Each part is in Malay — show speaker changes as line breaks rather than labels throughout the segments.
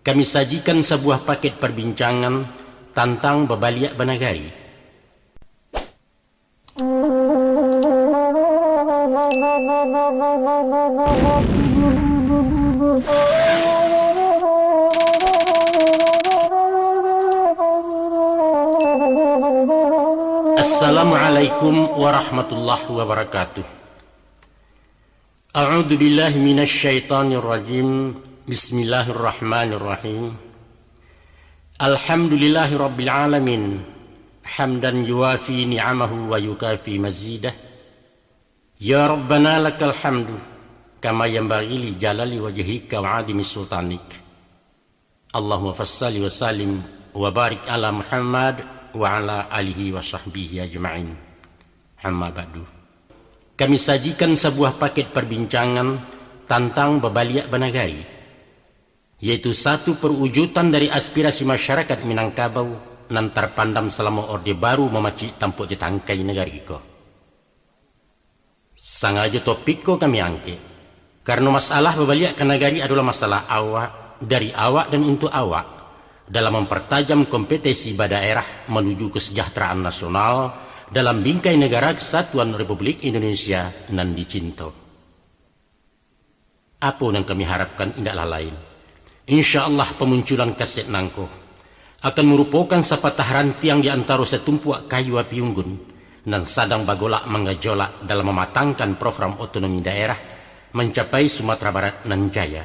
Kami sajikan sebuah paket perbincangan tentang Babaliak Banagari. Assalamualaikum warahmatullahi wabarakatuh. A'udzu billahi minasy syaithanir rajim. Bismillahirrahmanirrahim. Alhamdulillahi rabbil alamin. Hamdan yuwafi ni'amahu wa yukafi mazidah. Ya Rabbana lakal hamdu kama yanbaghi li jalali wajhika wa 'azimi sultanik. Allahumma fassalli wa sallim wa barik ala Muhammad wa ala alihi wa sahbihi ajma'in. Amma ba'du. Kami sajikan sebuah paket perbincangan tentang Babaliak Banagari, yaitu satu perwujudan dari aspirasi masyarakat Minangkabau nan terpandam selama Orde Baru memacik tampuk jetangkai negari ko. Sengaja topik ko kami angke, karena masalah Babaliak Banagari adalah masalah awak, dari awak dan untuk awak, dalam mempertajam kompetensi daerah menuju kesejahteraan nasional dalam bingkai negara Kesatuan Republik Indonesia nan dicinta. Apa yang kami harapkan indahlah lain, InsyaAllah pemunculan kaset nangko akan merupakan sepatah rantiang di antara setumpuak kayu api unggun dan sadang bagolak menggejolak dalam mematangkan program otonomi daerah mencapai Sumatera Barat nan jaya.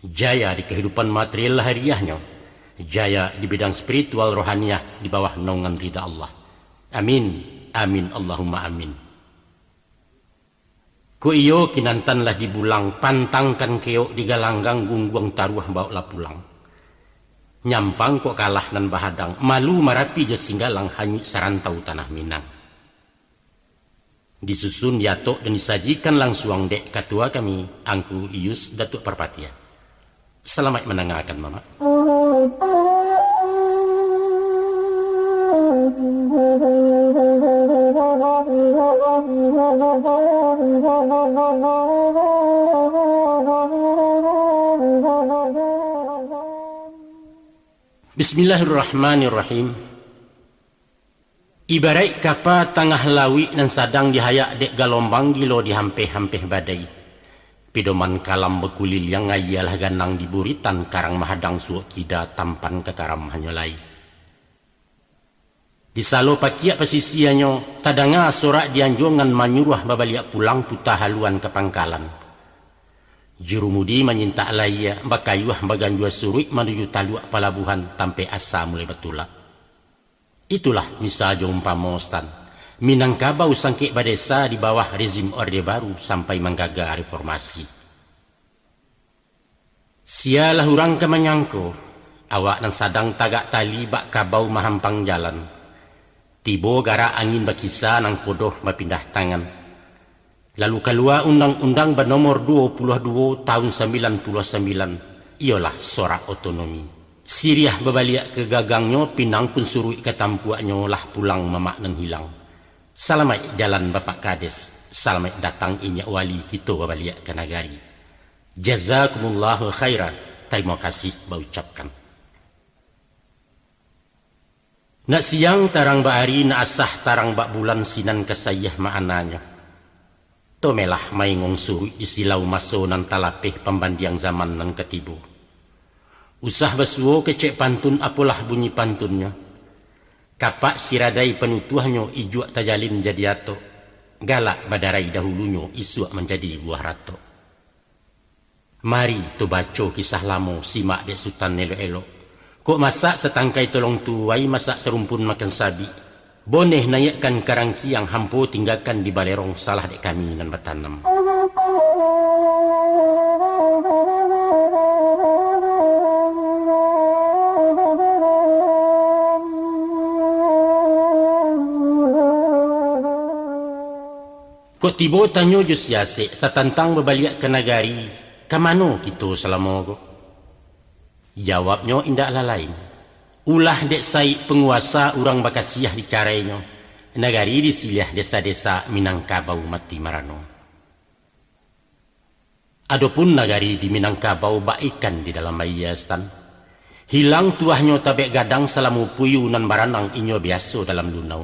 Jaya di kehidupan material hariahnya, jaya di bidang spiritual rohaniah di bawah naungan ridha Allah. Amin, amin, Allahumma amin. Ku iyo kinantanlah dibulang, pantangkan keok digalanggang gungguang taruah bawa pulang. Nyampang kok kalah nan bahadang, malu marapi jesinggalang hanyut sarantau tanah Minang. Disusun yatok dan disajikan langsung dek ketua kami, Angku Iyus Datuk Parpatia. Selamat mendengarkan, Mama. Bismillahirrahmanirrahim. Ibarat kapa tengah lawi dan sadang dihayak dek galombang gilo dihampeh-hampeh badai. Pidoman kalam bekulil yang ngayalah ganang di buritan karang mahadang suok kida tampan ke karam hanyolai. Di salo pakiak pesisianyo tadanga sorak dianjongan manyuruh Babaliak pulang putah haluan ke pangkalan. Jurumudi menyintak laya bakayuah baganjua suruik menuju taluak palabuhan tampe asa mulai betulak. Itulah misalnya umpama Ostan, Minangkabau sangkik badesa di bawah rezim Orde Baru sampai menggagal reformasi. Sialah urang ke menyangko, awak dan sadang tagak tali bak kabau mahampang jalan. Tibo gara angin bakisa nang kodoh berpindah tangan. Lalu keluar Undang-Undang bernomor 22 tahun 99, ialah sorak otonomi. Siriah Babaliak ke gagangnya, pinang pun suruh ke tampuaknya lah pulang mamak dan hilang. Selamat jalan Bapak Kades, selamat datang inyak wali kita Babaliak Banagari. Jazakumullahu khairan, terima kasih baucapkan. Nak siang tarang ba hari, nak asah tarang ba bulan sinan kesayah maknanya. Tomelah maingong suri di silau maso nan talapeh pembandiang zaman nan ketibu. Usah basuo kecek pantun apalah bunyi pantunnya. Kapak siradai penutuhnya ijuak tajalin jadi ato. Galak badarai dahulunya isuak menjadi buah rato. Mari tu baco kisah lamo simak dek sultan elo-elo. Kok masak setangkai tolong tuai, masak serumpun makan sabi. Boneh nayakkan karang kiang hampo tinggalkan di balerong salah dek kami nan bertanam. Kok tiba tanyo jus yase satantang Babaliak Banagari, kamano kita selama ko? Jawabnya indaklah lain. Ulah dek sai penguasa urang bakasiah di caranya. Nagari disilih desa-desa Minangkabau mati marano. Adapun nagari di Minangkabau baikan di dalam mayastan. Hilang tuahnya tabek gadang salamu puyu nan baranang inyo biasa dalam lunau.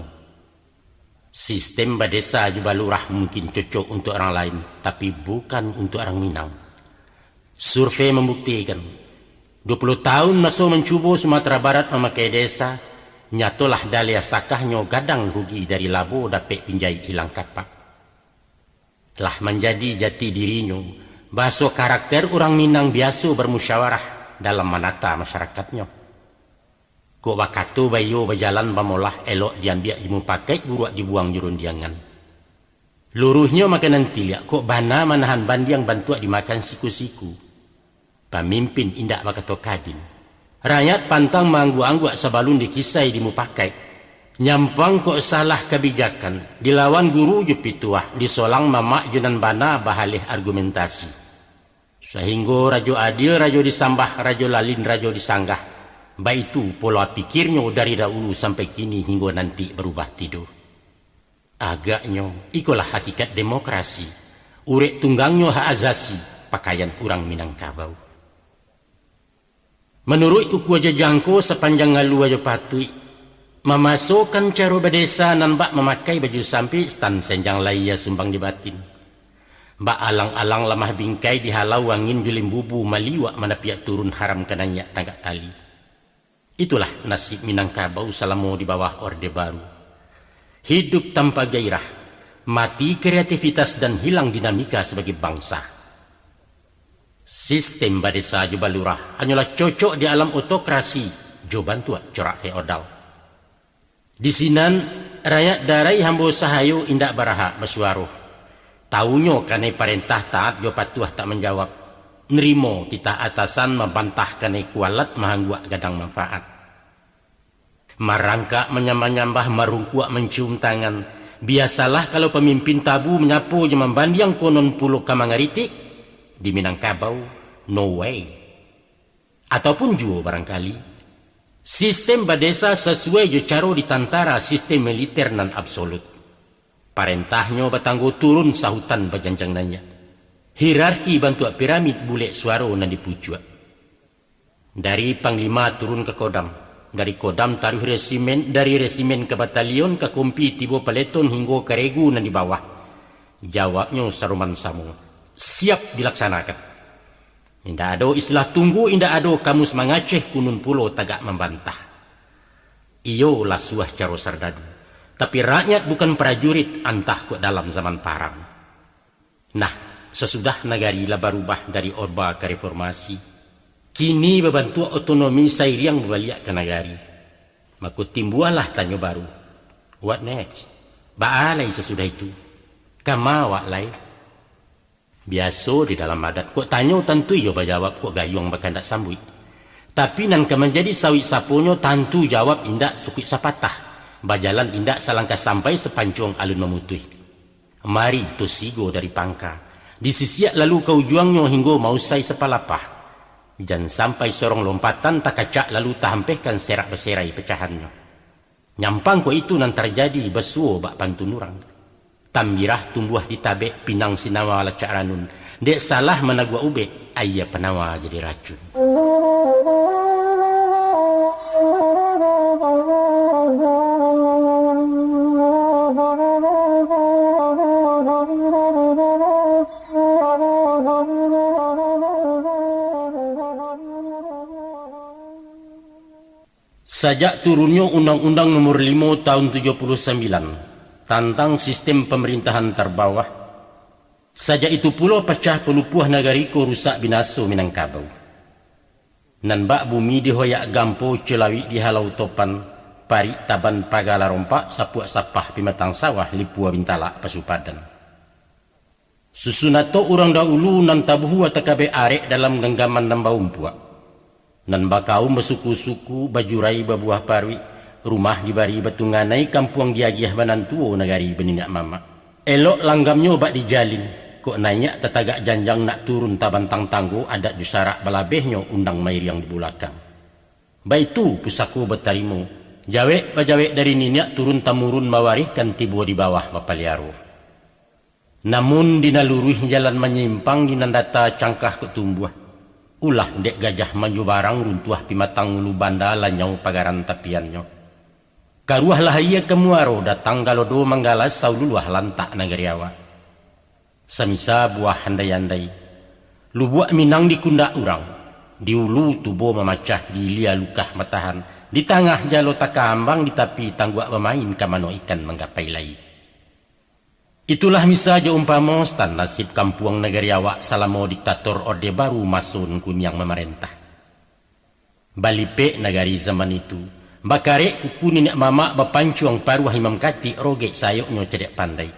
Sistem badesa juga lurah mungkin cocok untuk orang lain, tapi bukan untuk orang Minang. Survei membuktikan 20 tahun masuk mencuba Sumatera Barat memakai desa, nyatolah dalia sakahnya gadang rugi dari labo dapat pinjai hilang kapak. Telah menjadi jati dirinya, bahasa karakter orang Minang biasa bermusyawarah dalam menata masyarakatnya. Kok bakatu bayo berjalan bamolah elok diambil jimu pakai buruak dibuang jurun diangan. Luruhnya makanan tiliak kok bana manahan bandiang bantuak dimakan siku-siku. Pemimpin indak bakato kadin. Rakyat pantang manggu-angguak sabalun dikisai dimu pakai. Nyampang kok salah kebijakan. Dilawan guru jepituah disolang mamak junan bana bahalih argumentasi. Sehingga rajo adil, rajo disambah, rajo lalin, rajo disanggah. Baik itu pola pikirnya dari dahulu sampai kini hingga nanti berubah tidur. Agaknya ikulah hakikat demokrasi. Urek tunggangnya hak azasi pakaian orang Minangkabau. Menurut uku aja jangko sepanjang ngalu aja patui. Memasukkan cara berdesa nan bak memakai baju sampi stan senjang laia sumbang di batin. Bak alang-alang lamah bingkai dihalau angin julim bubu maliwak mana piak turun haram kananya tanggak tali. Itulah nasib Minangkabau selama di bawah Orde Baru. Hidup tanpa gairah, mati kreativitas dan hilang dinamika sebagai bangsa. Sistem badesa juga lurah hanyalah cocok di alam otokrasi, jo bantuak corak feodal. Di sinan, rakyat darai hambo sahayu indak baraha bersuaruh. Taunya kanai perintah taat jo patuah tak menjawab. Nerimo kita atasan membantah kanai kualat mahangguak gadang manfaat. Marangka menyambah-nyambah marungkuak mencium tangan. Biasalah kalau pemimpin tabu menyapu jaman bandiang konon pulau kamangaritik. Di Minangkabau, no way. Ataupun juga barangkali. Sistem badesa sesuai je caro ditantara sistem militer nan absolut. Parentahnya batanggo turun sahutan bajanjang nanya. Hierarki bantuak piramid bulek suara nan dipucuak. Dari panglima turun ke kodam. Dari kodam taruh resimen, dari resimen ke batalion ke kompi tiba peleton hingga ke regu nan di bawah. Jawabnya saruman samung. Siap dilaksanakan. Indah ada istilah tunggu, indah ada kamu semangaceh kunun pulau tagak membantah. Iyo lah suah caro sardadu. Tapi rakyat bukan prajurit antah kok dalam zaman parang. Nah, sesudah negari lah berubah dari orba ke reformasi, kini berbantu otonomi sairiang berbalik ke negari. Maka timbualah tanya baru. What next? Baalai sesudah itu? Kamawak lai? Biasa di dalam adat. Kok tanya tentu iyo berjawab kok gayung bahkan tak sambut. Tapi nan menjadi sawit saponyo tentu jawab indak sukit sapatah. Bajalan indak salangkah sampai sepancung alun memutih. Mari tu sigo dari pangka. Disisiak lalu kau juangnya hingga mau say sepalapah. Jangan sampai sorong lompatan tak kacak lalu tahampehkan serak berserai pecahannya. Nyampang ko itu nan terjadi besuo bak pantun orang. Tambirah tumbuh di tabek pinang sinawa lacak ranun. Dek salah menagua ube, ayah penawa jadi racun. Sejak turunnya Undang-Undang Nomor 5 Tahun 79 tentang sistem pemerintahan terbawah, sejak itu pula pecah pelupuh nagariko rusak binaso Minangkabau. Nan bak bumi dihoyak gampo celawi dihalau topan, parik taban pagala rompak sapuak sapah pimatang sawah lipua bintala pasupadan. Susunato orang dahulu nan tabuhu atakabe arek dalam genggaman nambah umpuak. Nan bakau mesuku-suku bajurai babuah parwi, rumah dibari batunganai kampuang diagiah banantuo nagari beninak mama. Elok langgamnya bak dijalin, kok nanya tetagak janjang nak turun tabantang tanggo adat jusarak balabehnya undang mair yang di belakang. Baitu pusaku bertarimu, jawek bajawek dari ninyak turun tamurun mawarihkan tibu di bawah bapaliaro. Namun dinaluruh jalan menyimpang dinandata cangkah ketumbuh. Ulah dek gajah maju barang runtuah pimatang ulu banda lanyau pagaran tapiannya. Karuahlah ia kemuaro datang galodo manggalas saululuah lantak nagariawa. Samisa buah handai-handai. Lubuak minang dikundak urang. Di ulu tubo memacah di lia lukah matahan. Di tengah jalo takambang di tapi tangguak bermain kamano ikan menggapai lai. Itulah misaja umpama stan nasib kampuang negeri awak salamo diktator Orde Baru masun kunyang memerintah. Balipe negari zaman itu, bakare kuku nenek mama bapancuang paruah imam kati roge sayoknya cedek pandai.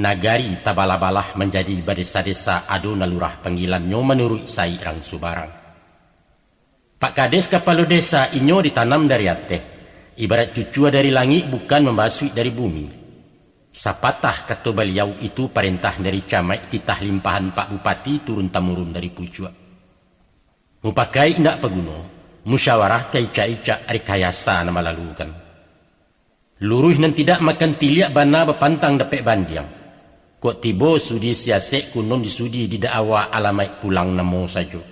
Nagari tabala-balah menjadi desa-desa aduna lurah panggilannya menurut sairang subarang. Pak Kades kepala desa inyo ditanam dari ateh, ibarat cucua dari langit bukan membasui dari bumi. Sapatah kata beliau itu perintah dari camat titah limpahan Pak Bupati turun-temurun dari pucua. Mupakai indak peguno, musyawarah kaica-ica rekayasa nama lalukan. Luruh nan tidak makan tiliak bana bepantang dapet bandiang. Kok tibo sudi siasek kunon disudi di da'awa alamai pulang namo saja.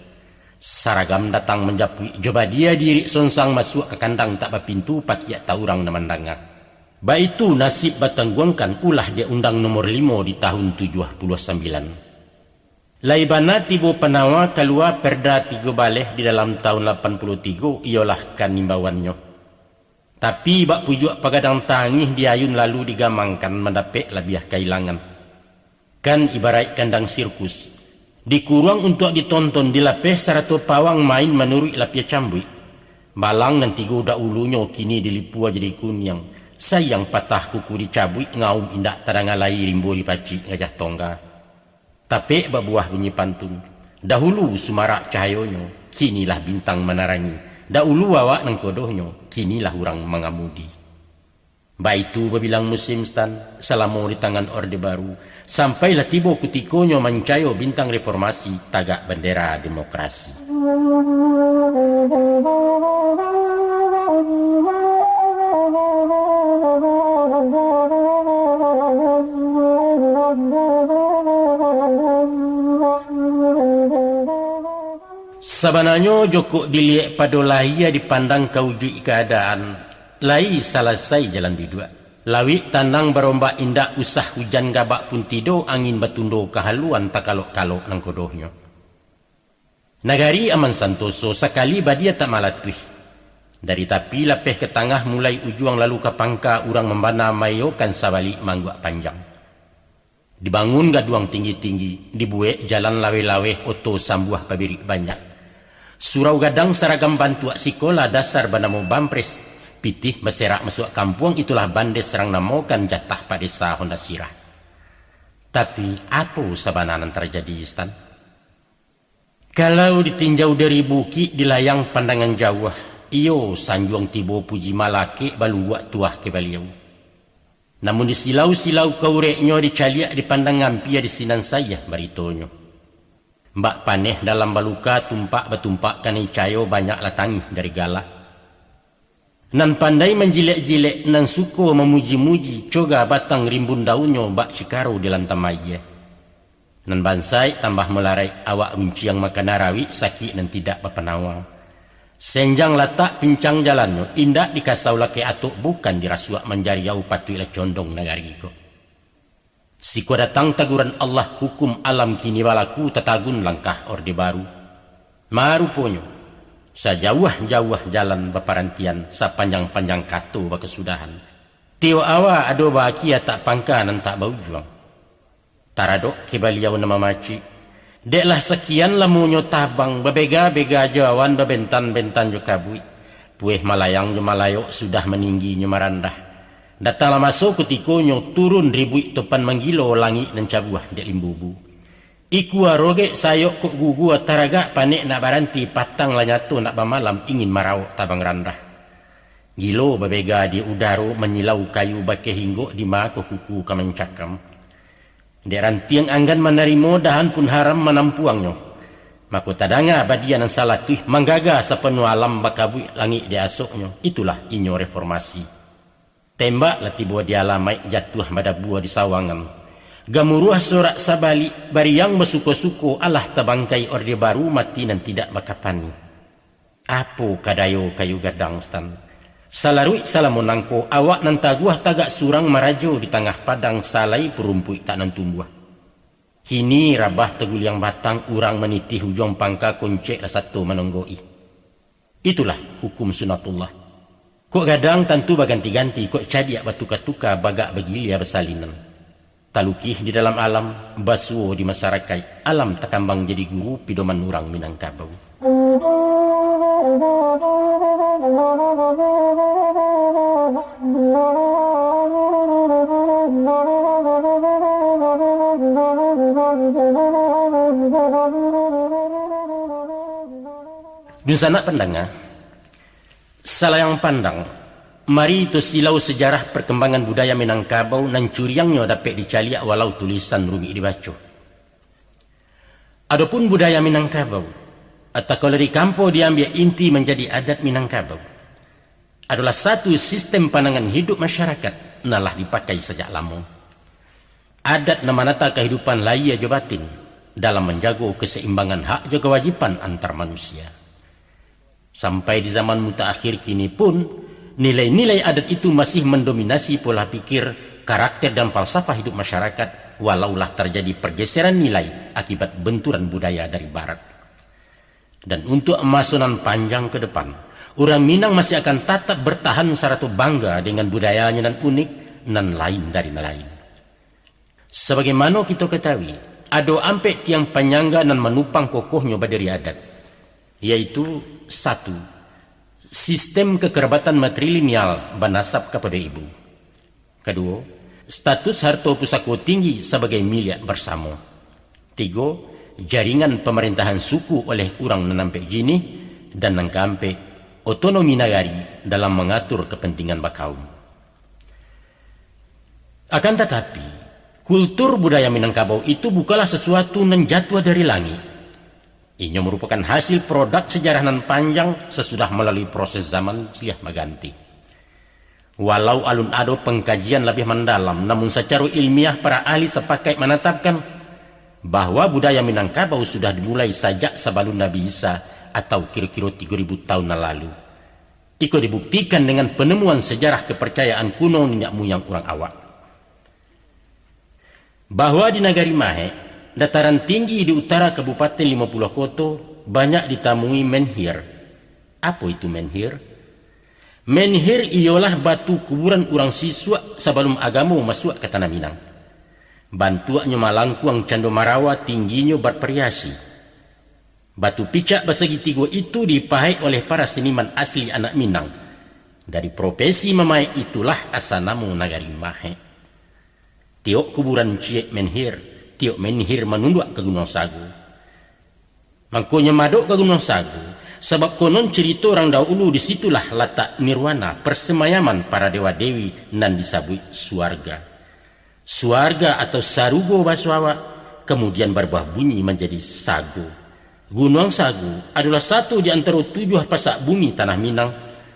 Saragam datang menjapui coba dia diri sonsang masuk ke kandang tak berpintu pakiak taurang namandanga. Ba itu nasib batangguangkan ulah dia undang nomor 5 di tahun 79. Laibana tibo penawa keluar perda 3 baleh di dalam tahun 83 ialah kan nimbawannya. Tapi bak pujuk pagadang tangih diayun lalu digamangkan mendapek labiah kailangan. Kan ibarat kandang sirkus. Dikurang untuk ditonton dilapis sarato pawang main menurut lapia cambui. Balang dan 3 ulunya kini dilipua jadi kunyang. Sayang patah kuku dicabui ngaum indak tarangalai rimbo dipaci ngajah tongga. Tapi babuah bunyi pantun. Dahulu sumarak cahayonyo, kinilah bintang menarangi. Dahulu awak nang kodohnya, kinilah orang mengamudi. Baitu babilang musim stan, selama di tangan Orde Baru, sampailah tiba kutikonyo mancayo bintang reformasi tagak bendera demokrasi. Sebenarnya joko dilihat pada lahia dipandang kaujui keadaan lai selesai jalan bidua. Lawi tandang berombak indak usah hujan gabak pun tido angin batundo kehaluan tak kalok-kalok nang kodohnya. Nagari aman santoso sekali badia tak malatwih. Dari tapi lapeh ke tengah mulai ujuang lalu ke pangka urang membana mayokan sabalik mangguak panjang. Dibangun gaduang tinggi-tinggi, dibuek jalan lawe-lawe oto sambuah pabirik banyak. Surau gadang seragam bantuak sikola dasar banamo bampres pitih berserak masuk kampung itulah bandes serang namokan jatah pada desa Honda Sirah. Tapi apa sabananan terjadi Stan? Kalau ditinjau dari bukit di layang pandangan jauh, iyo sanjuang tibo puji malake baluak tuah ke baliau. Namun di silau-silau kaureknya dicaliak dipandang ngampia di sinan saya baritonyo. Mbak paneh dalam baluka tumpak betumpak kanai cayo banyak latangi dari gala. Nan pandai menjilek-jilek nan suko memuji-muji coga batang rimbun daunnya mbak cikaro di lantamaya. Nan bansai tambah melarai awak runciang makan narawi sakit nan tidak berpenawang. Senjang latak pincang jalannya indak dikasau laki atuk bukan dirasuak menjariau patuilah condong negari ko. Siko datang taguran Allah hukum alam kini balaku tetagun langkah Orde Baru. Maruponyo, sajauh-jauh jalan beparantian sapanjang-panjang kato bakesudahan. Tio awa ado bahagia tak pangka nan tak bau juang. Taradok kebaliau nama maci. Deklah sekian lamunyo tabang babega-bega jawan babentan-bentan jo kabui. Pueh malayang jo malayok sudah meninggi nyo marandah. Datanglah masuk kutikonyo turun ribui topan manggilo langit dan cabuah dek limbubu. Iku aroge sayok kok gugu taraga panek nak baranti patang lanyato nak bamalam ingin marau tabang randah. Gilo babega di udaro menyilau kayu bake hinggo di mako kuku kamencakam. Dek rantiang anggan menerimo dahan pun haram menampuangnya. Mako tadanga badian yang salah tuh manggaga sepenuh alam bakabui langit di asoknya. Itulah inyo reformasi. Tembak lati buah dialamai jatuh pada buah di sawangan. Gamuruah sorak sabali bari yang bersuko-suko Allah tabangkai orde baru mati dan tidak bakapani. Apo kadayo kayu gadang stan. Salarui salamonangko awak nan taguah tagak surang marajo di tengah padang salai perumpui tak nan tumbuh. Kini rabah tegul yang batang urang meniti hujung pangka kuncek la satu menonggoi. Itulah hukum sunatullah. Kok gadang tentu baganti-ganti, kok cadiak batuka-tuka bagak begilia bersalinan. Talukih di dalam alam, basuo di masyarakat, alam takambang jadi guru pidoman urang Minangkabau. Dun sanak pandanga, salayang pandang, mari itu silau sejarah perkembangan budaya Minangkabau nan curiangnya dapat dicaliak walau tulisan rumi dibaca. Adapun budaya Minangkabau, atau kalau di kampo diambil inti menjadi adat Minangkabau, adalah satu sistem pandangan hidup masyarakat nalah dipakai sejak lama. Adat namanata kehidupan laya jo batin dalam menjaga keseimbangan hak jo kewajiban antar manusia. Sampai di zaman mutaakhir kini pun, nilai-nilai adat itu masih mendominasi pola pikir, karakter dan falsafah hidup masyarakat, walaulah terjadi pergeseran nilai akibat benturan budaya dari barat. Dan untuk emasonan panjang ke depan, orang Minang masih akan tetap bertahan saratu bangga dengan budayanya dan unik, nan lain dari lain. Sebagaimana kita ketahui, ada ampe tiang penyangga nan menupang kokohnya badiri adat, yaitu satu, sistem kekerabatan matrilineal banasab kepada ibu. Kedua, status harta pusako tinggi sebagai milik bersama. Tiga, jaringan pemerintahan suku oleh orang nanampe jini, dan nangkampe otonomi nagari dalam mengatur kepentingan bakaum. Akan tetapi, kultur budaya Minangkabau itu bukanlah sesuatu yang jatuh dari langit. Ini merupakan hasil produk sejarah nan panjang sesudah melalui proses zaman silih maganti. Walau alun ado pengkajian lebih mendalam, namun secara ilmiah para ahli sepakat menetapkan bahwa budaya Minangkabau sudah dimulai sejak sebelum Nabi Isa atau kira-kira 3000 tahun lalu. Iko dibuktikan dengan penemuan sejarah kepercayaan kuno nenek moyang orang awak. Bahwa di Nagari Mahe, dataran tinggi di utara Kabupaten 50 Koto, banyak ditemui menhir. Apa itu menhir? Menhir ialah batu kuburan orang siswa sebelum agama masuk ke tanah Minang. Bantuannya malangkuang cando marawa tingginya bervariasi. Batu picak bersegitiga itu dipahai oleh para seniman asli anak Minang. Dari profesi memae itulah asal nama Nagari Mahe. Tiok kuburan ciek menhir, tiok menhir menunduk ke Gunung Sagu. Mangkonya madok ke Gunung Sagu, sebab konon cerita orang dahulu disitulah letak nirwana persemayaman para dewa-dewi nan disebut suarga. Suarga atau sarugo baswawa kemudian berubah bunyi menjadi sagu. Gunung Sagu adalah satu di antara 7 pasak bumi tanah Minang,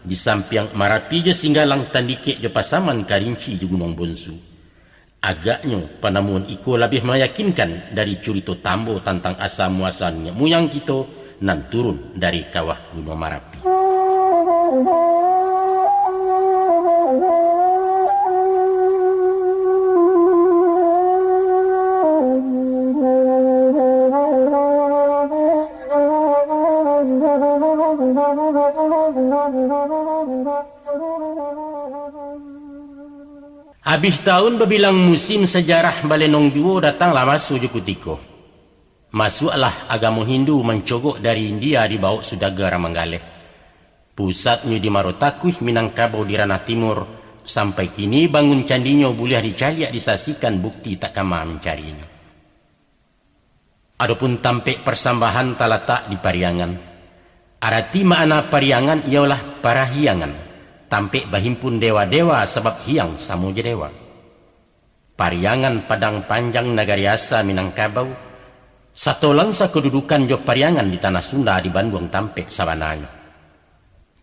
di samping Marapi je Singgalang tandike je pasaman Karinci je Gunung Bonsu. Agaknya penemuan iko lebih meyakinkan dari cerita tambo tentang asal muasalnya muyang kita nan turun dari kawah Gunung Marapi. Habis tahun berbilang musim sejarah Balenong Juo datanglah masuk Jukutiko. Masuklah agama Hindu mencogok dari India dibawa Sudaga Ramanggale. Pusatnya di Marotakuih, Minangkabau di ranah timur. Sampai kini bangun candinya boleh dicaliak disaksikan bukti tak kama mencarinya. Adapun tampek persambahan talatak di Pariangan. Arti makna Pariangan ialah parahiangan. Tampek berhimpun dewa-dewa sebab hiang samuja dewa. Pariangan Padang Panjang Nagariasa Minangkabau, satu langsa kedudukan jo Pariangan di tanah Sunda di Bandung tampek sabananya.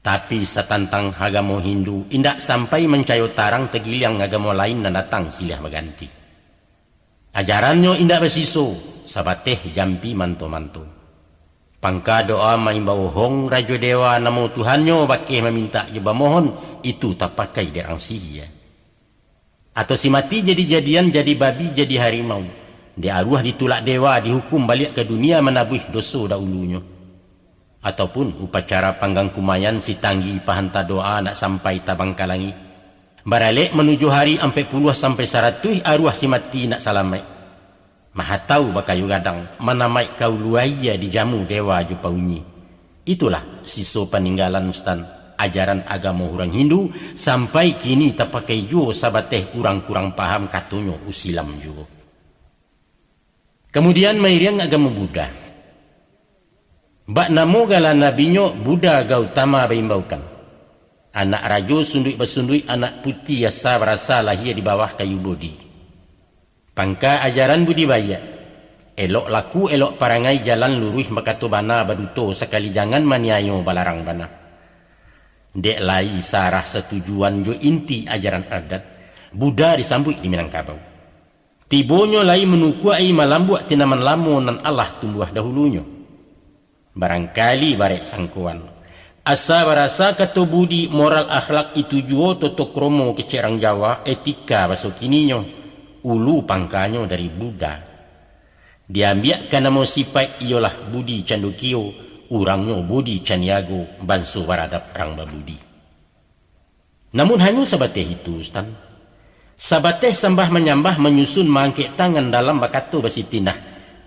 Tapi setantang agama Hindu indak sampai mencayo tarang tegiliang agama lain dan datang silih maganti. Ajarannya indak bersiso, sabateh jampi manto-manto. Pangka doa main bawahong rajo dewa namo Tuhannya bakeh meminta jeba mohon, itu tak pakai derang sihia. Atau si mati jadi-jadian, jadi babi, jadi harimau. Dia arwah ditulak dewa, dihukum balik ke dunia menabuh dosa dahulunya. Ataupun upacara panggang kumayan si tanggi pahanta doa nak sampai tabang kalangi. Baralik menuju hari ampe puluh sampai 100 arwah si mati nak salamai. Maha tahu bakayu gadang manamai kau luaya dijamu dewa jupa unyi. Itulah siso peninggalan Ustaz ajaran agama orang Hindu sampai kini tak pakai jo sabateh kurang-kurang paham katunyo usilam jo. Kemudian mairiang agama Buddha. Bak namo gala nabinyo Buddha Gautama baimbaukan. Anak rajo sundui bersundui anak putih yasa berasa lahir di bawah kayu bodi. Pangka ajaran budibaya. Elok laku elok parangai jalan lurus makato bana baduto sekali jangan maniayo balarang bana. Dek lai sarah setujuan jo inti ajaran adat. Buddha disambut di Minangkabau. Tibonyo lai menukuai malambuak tinaman lamu nan Allah tumbuh dahulunya. Barangkali barek sangkuan. Asa barasa kata budi moral akhlak itu juo toto kromo kecerang Jawa etika baso kininyo. Ulu pangkanyo dari Buddha. Diambiakkan nama sifat ialah budi candukio, urangnya budi canyago, bansu waradap rang babudi. Namun hanya sabateh itu, Ustaz. Sabateh sambah menyambah menyusun mangkek tangan dalam bakato basitinah,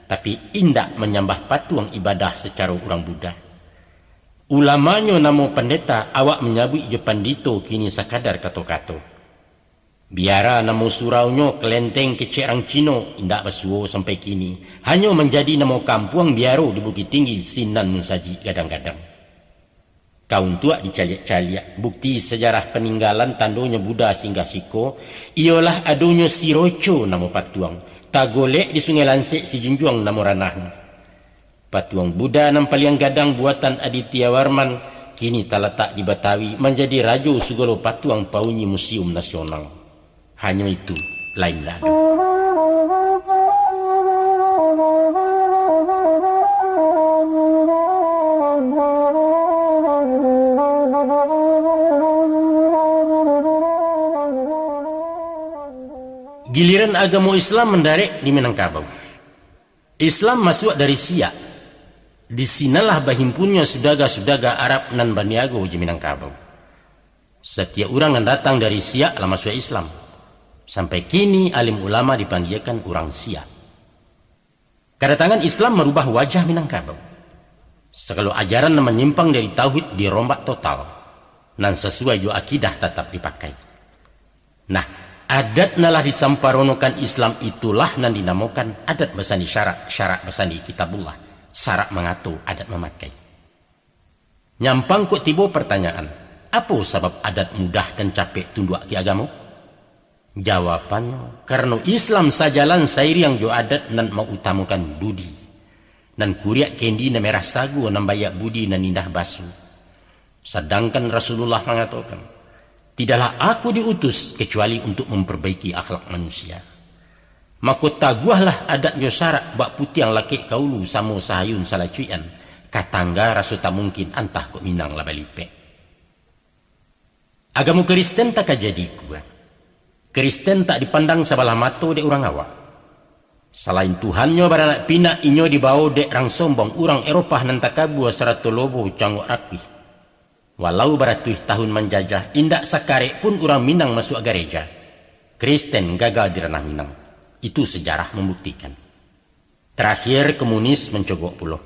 tapi indak menyambah patuang ibadah secara urang Buddha. Ulamanya namo pendeta awak menyabui je pandito kini sakadar kato-kato. Biara namo suraunyo kelenteng kecerang Cino indak basuo sampai kini. Hanya menjadi namo kampung biaro di Bukit Tinggi Sinan Munsaji kadang-kadang. Kaum tua dicaliak-caliak. Bukti sejarah peninggalan tandonya Buddha singgah siko. Ialah adonyo si Roco namo patuang. Tagolek di Sungai Lansik si Junjuang namo ranahnya. Patuang Buddha nampaliang gadang buatan Aditya Warman. Kini terletak di Betawi menjadi rajo segala patuang paunyi Museum Nasional. Hanya itu, lain lagi. Giliran agama Islam mendarik di Minangkabau. Islam masuk dari Siak. Di sinalah bahimpunnya sudaga-sudaga Arab nan Baniago di Minangkabau. Setiap orang yang datang dari Siak lah masuk Islam. Sampai kini alim ulama dipanggilkan orang Siak. Kedatangan Islam merubah wajah Minangkabau. Segala ajaran yang menyimpang dari tauhid dirombak total. Dan sesuai jo akidah tetap dipakai. Nah, adat nalah disamparonokan Islam itulah yang dinamakan adat basani syarak basani kitabullah. Syarak mengatur adat memakai. Nyampang kok tiba pertanyaan. Apa sebab adat mudah dan capek tunduk ke agama? Jawabannya, karena Islam sajalan sairi yang jo adat nan mengutamakan budi. Dan kuriak kendi na merah sagu nan bayak budi nan indah basu. Sedangkan Rasulullah mengatakan, tidaklah aku diutus kecuali untuk memperbaiki akhlak manusia. Maka taguahlah adat jo syarak bak putih yang laki kaulu samo sahayun salacuian. Katangga rasu tak mungkin antah kok minang lah balipe. Agama Kristen tak jadi kuat. Kristen tak dipandang sebelah mata dek orang awak. Selain Tuhannya baranak pinak inyo dibawa dek rang sombong orang Eropah nan takabua seratu lobo cangok rapi. Walau beratuh tahun menjajah, indak sakarek pun orang Minang masuk gereja. Kristen gagal di ranah Minang. Itu sejarah membuktikan. Terakhir komunis mencogok pulau.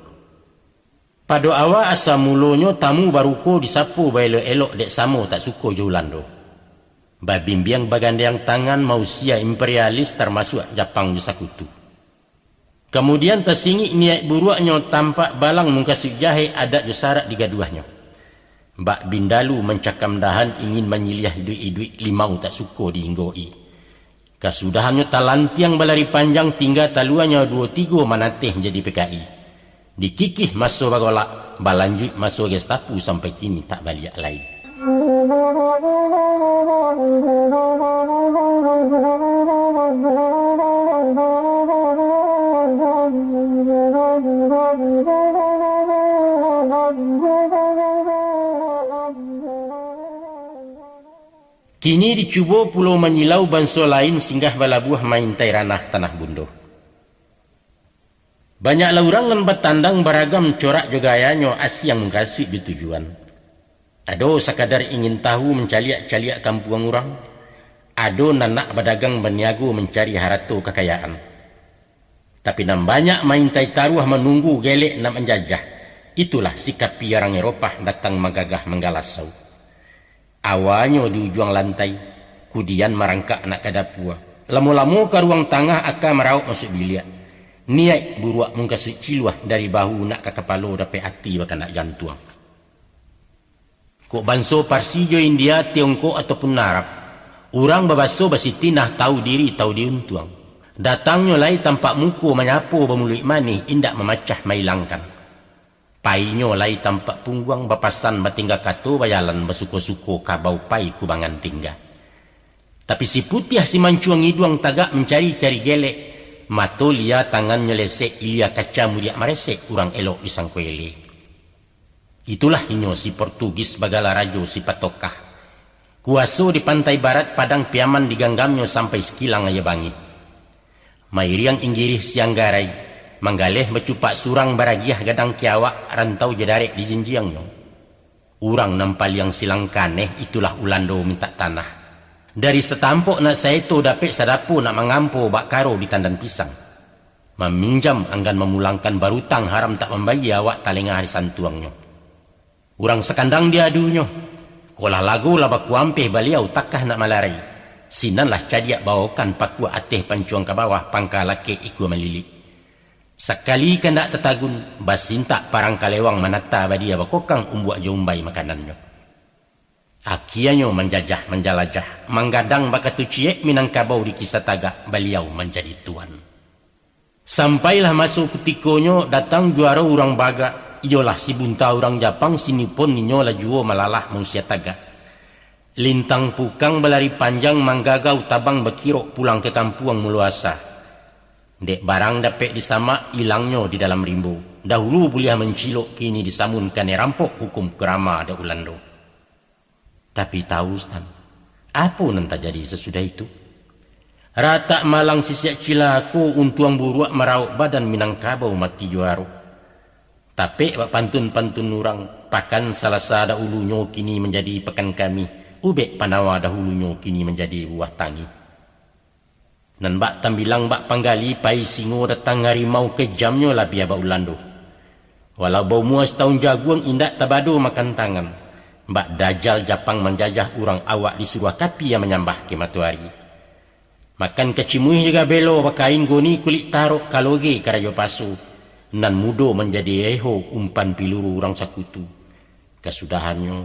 Pada awal asa mulonyo tamu baruko disapu bailo elok dek samo tak suko Jolando. Babimbiang bagandang tangan mausia imperialis termasuk Jepang Yusakutu. Kemudian tersingi niat buruaknya tampak balang mengkasih jahe adat jusarak digaduahnya. Mbak Bindalu mencakam dahan ingin menyiliah duit-duit limau tak suko diinggoi. Kasudahannya talantiang balari panjang tinggal taluannya 2-3 manateh jadi PKI. Dikikih masuk bagolak, balanjut masuk Gestapu sampai kini tak balik lagi. Kini dicuba pulau menyilau bangsa lain singgah balabuh maintai ranah tanah bundo. Banyaklah orang yang bertandang beragam corak jogayanyo asyang mengkasih di tujuan. Ado sekadar ingin tahu mencaliak-caliak kampung orang. Ado nanak berdagang berniaga mencari harta kekayaan. Tapi nam banyak maintai taruh menunggu gelek nak menjajah. Itulah sikap piarang Eropah datang megagah menggalasau. Awalnya di ujung lantai, kemudian merangkak nak ke dapur. Lama-lama ke ruang tengah akan meraup masuk bilik. Niat buruak mengkasut ciluah dari bahu nak ke kepala dapat hati bahkan nak jantung. Kok banso Parsi jo India, Tiongkok ataupun Arab, orang berbaso basiti nah tahu diri tahu diuntuang. Datangnya lai tampak muka menyapu bermulut manih indak memacah mailangkan. Painya lai tampak pungguang bapasan batingga kato bayalan basuko-suko kabau pai kubangan tingga. Tapi si putih si mancuang hidung tagak mencari-cari gelek. Mato lia tangan nyelesek ilia kaca mudia maresek kurang elok disang kuele. Itulah inyo si Portugis bagala rajo si patokah. Kuaso di pantai barat padang piaman diganggamnya sampai sekilang aya bangi. Mairiang inggirih siang garai. Manggaleh bercupak surang baragiah gadang kiawak rantau jedarek di jenjiangnya. Urang nampal yang silang kaneh itulah Ulando minta tanah. Dari setampok nak saya tu dapet sadapu nak mengampu bak karo di tandan pisang. Meminjam anggan memulangkan barutang haram tak membayar awak talengah hari santuangnya. Urang sekandang diadunya. Kolah lagu lah baku ampeh baliau takkah nak malarai. Sinanlah cadiak bawakan pakua ateh pancuang ke bawah pangka laki ikut melilik. Sekali kendak tetagun basintak parang kalewang manata badia bakokang umbuak jombai makanannya. Akianyo menjajah menjalajah manggadang bakatu ciek minangkabau di kisah tagak beliau menjadi tuan. Sampailah masuk kutikonyo datang juara orang baga iyalah si bunta orang Japang sini pun ninyo lajuo malalah manusia tagak. Lintang pukang belari panjang manggagau tabang bekirok pulang ke kampung muluasa. Dek barang dapat disama hilangnya di dalam rimbu. Dahulu boleh mencilok kini disamun kane rampok hukum kerama ada Ulando. Tapi tahu Stan, apa nan terjadi sesudah itu? Rata malang sisiak cilaku untuang buruak meraup badan Minangkabau mati juaro. Tapi bak pantun-pantun orang pakan salasa dahulunya kini menjadi pekan kami. Ubek panawa dahulunya kini menjadi buah tangi. Dan bak tambilang bak panggali pai singo datang harimau kejamnya lah biar bak Ulando. Walau bau muas tahun jaguang indak tabado makan tangan. Bak dajal Japang menjajah orang awak disuruh kapi yang menyambah ke matuari. Makan kecimuih juga belo bakain goni kulit tarok kaloge karajo pasu. Nan mudo menjadi eho umpan piluru orang sakutu. Kesudahannya,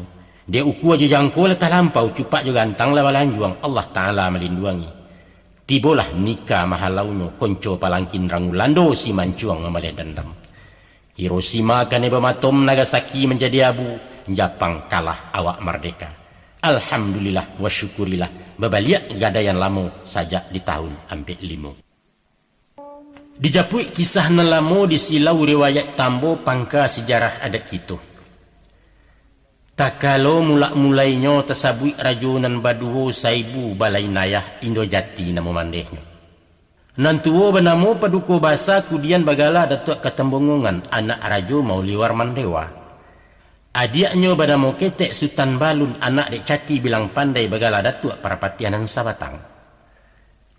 dia uku aja jangkau letah lampau cupak juga gantang lawalan juang Allah Ta'ala melindungi. Tibolah nikah mahalauno konco palangkin rang Ulando si mancuang memalai dendam. Hiroshima kane bematom Nagasaki menjadi abu. Japang kalah awak merdeka. Alhamdulillah wa syukurillah. Babaliak gadayan lamo saja di tahun hampir 5. Dijapui kisah nalamo di silau riwayat tambo pangka sejarah adat itu. Tak kalau mulainya tersabui rajunan baduho saibu balai nayah Indojati nama mandehnya. Nantuo benamo paduko basa kudian bagala datuk ketembongongan anak rajo mau liwar mandewa. Adiaknya benamo ketek Sultan Balun anak dek cati bilang pandai bagala datuk parapatianan sabatang.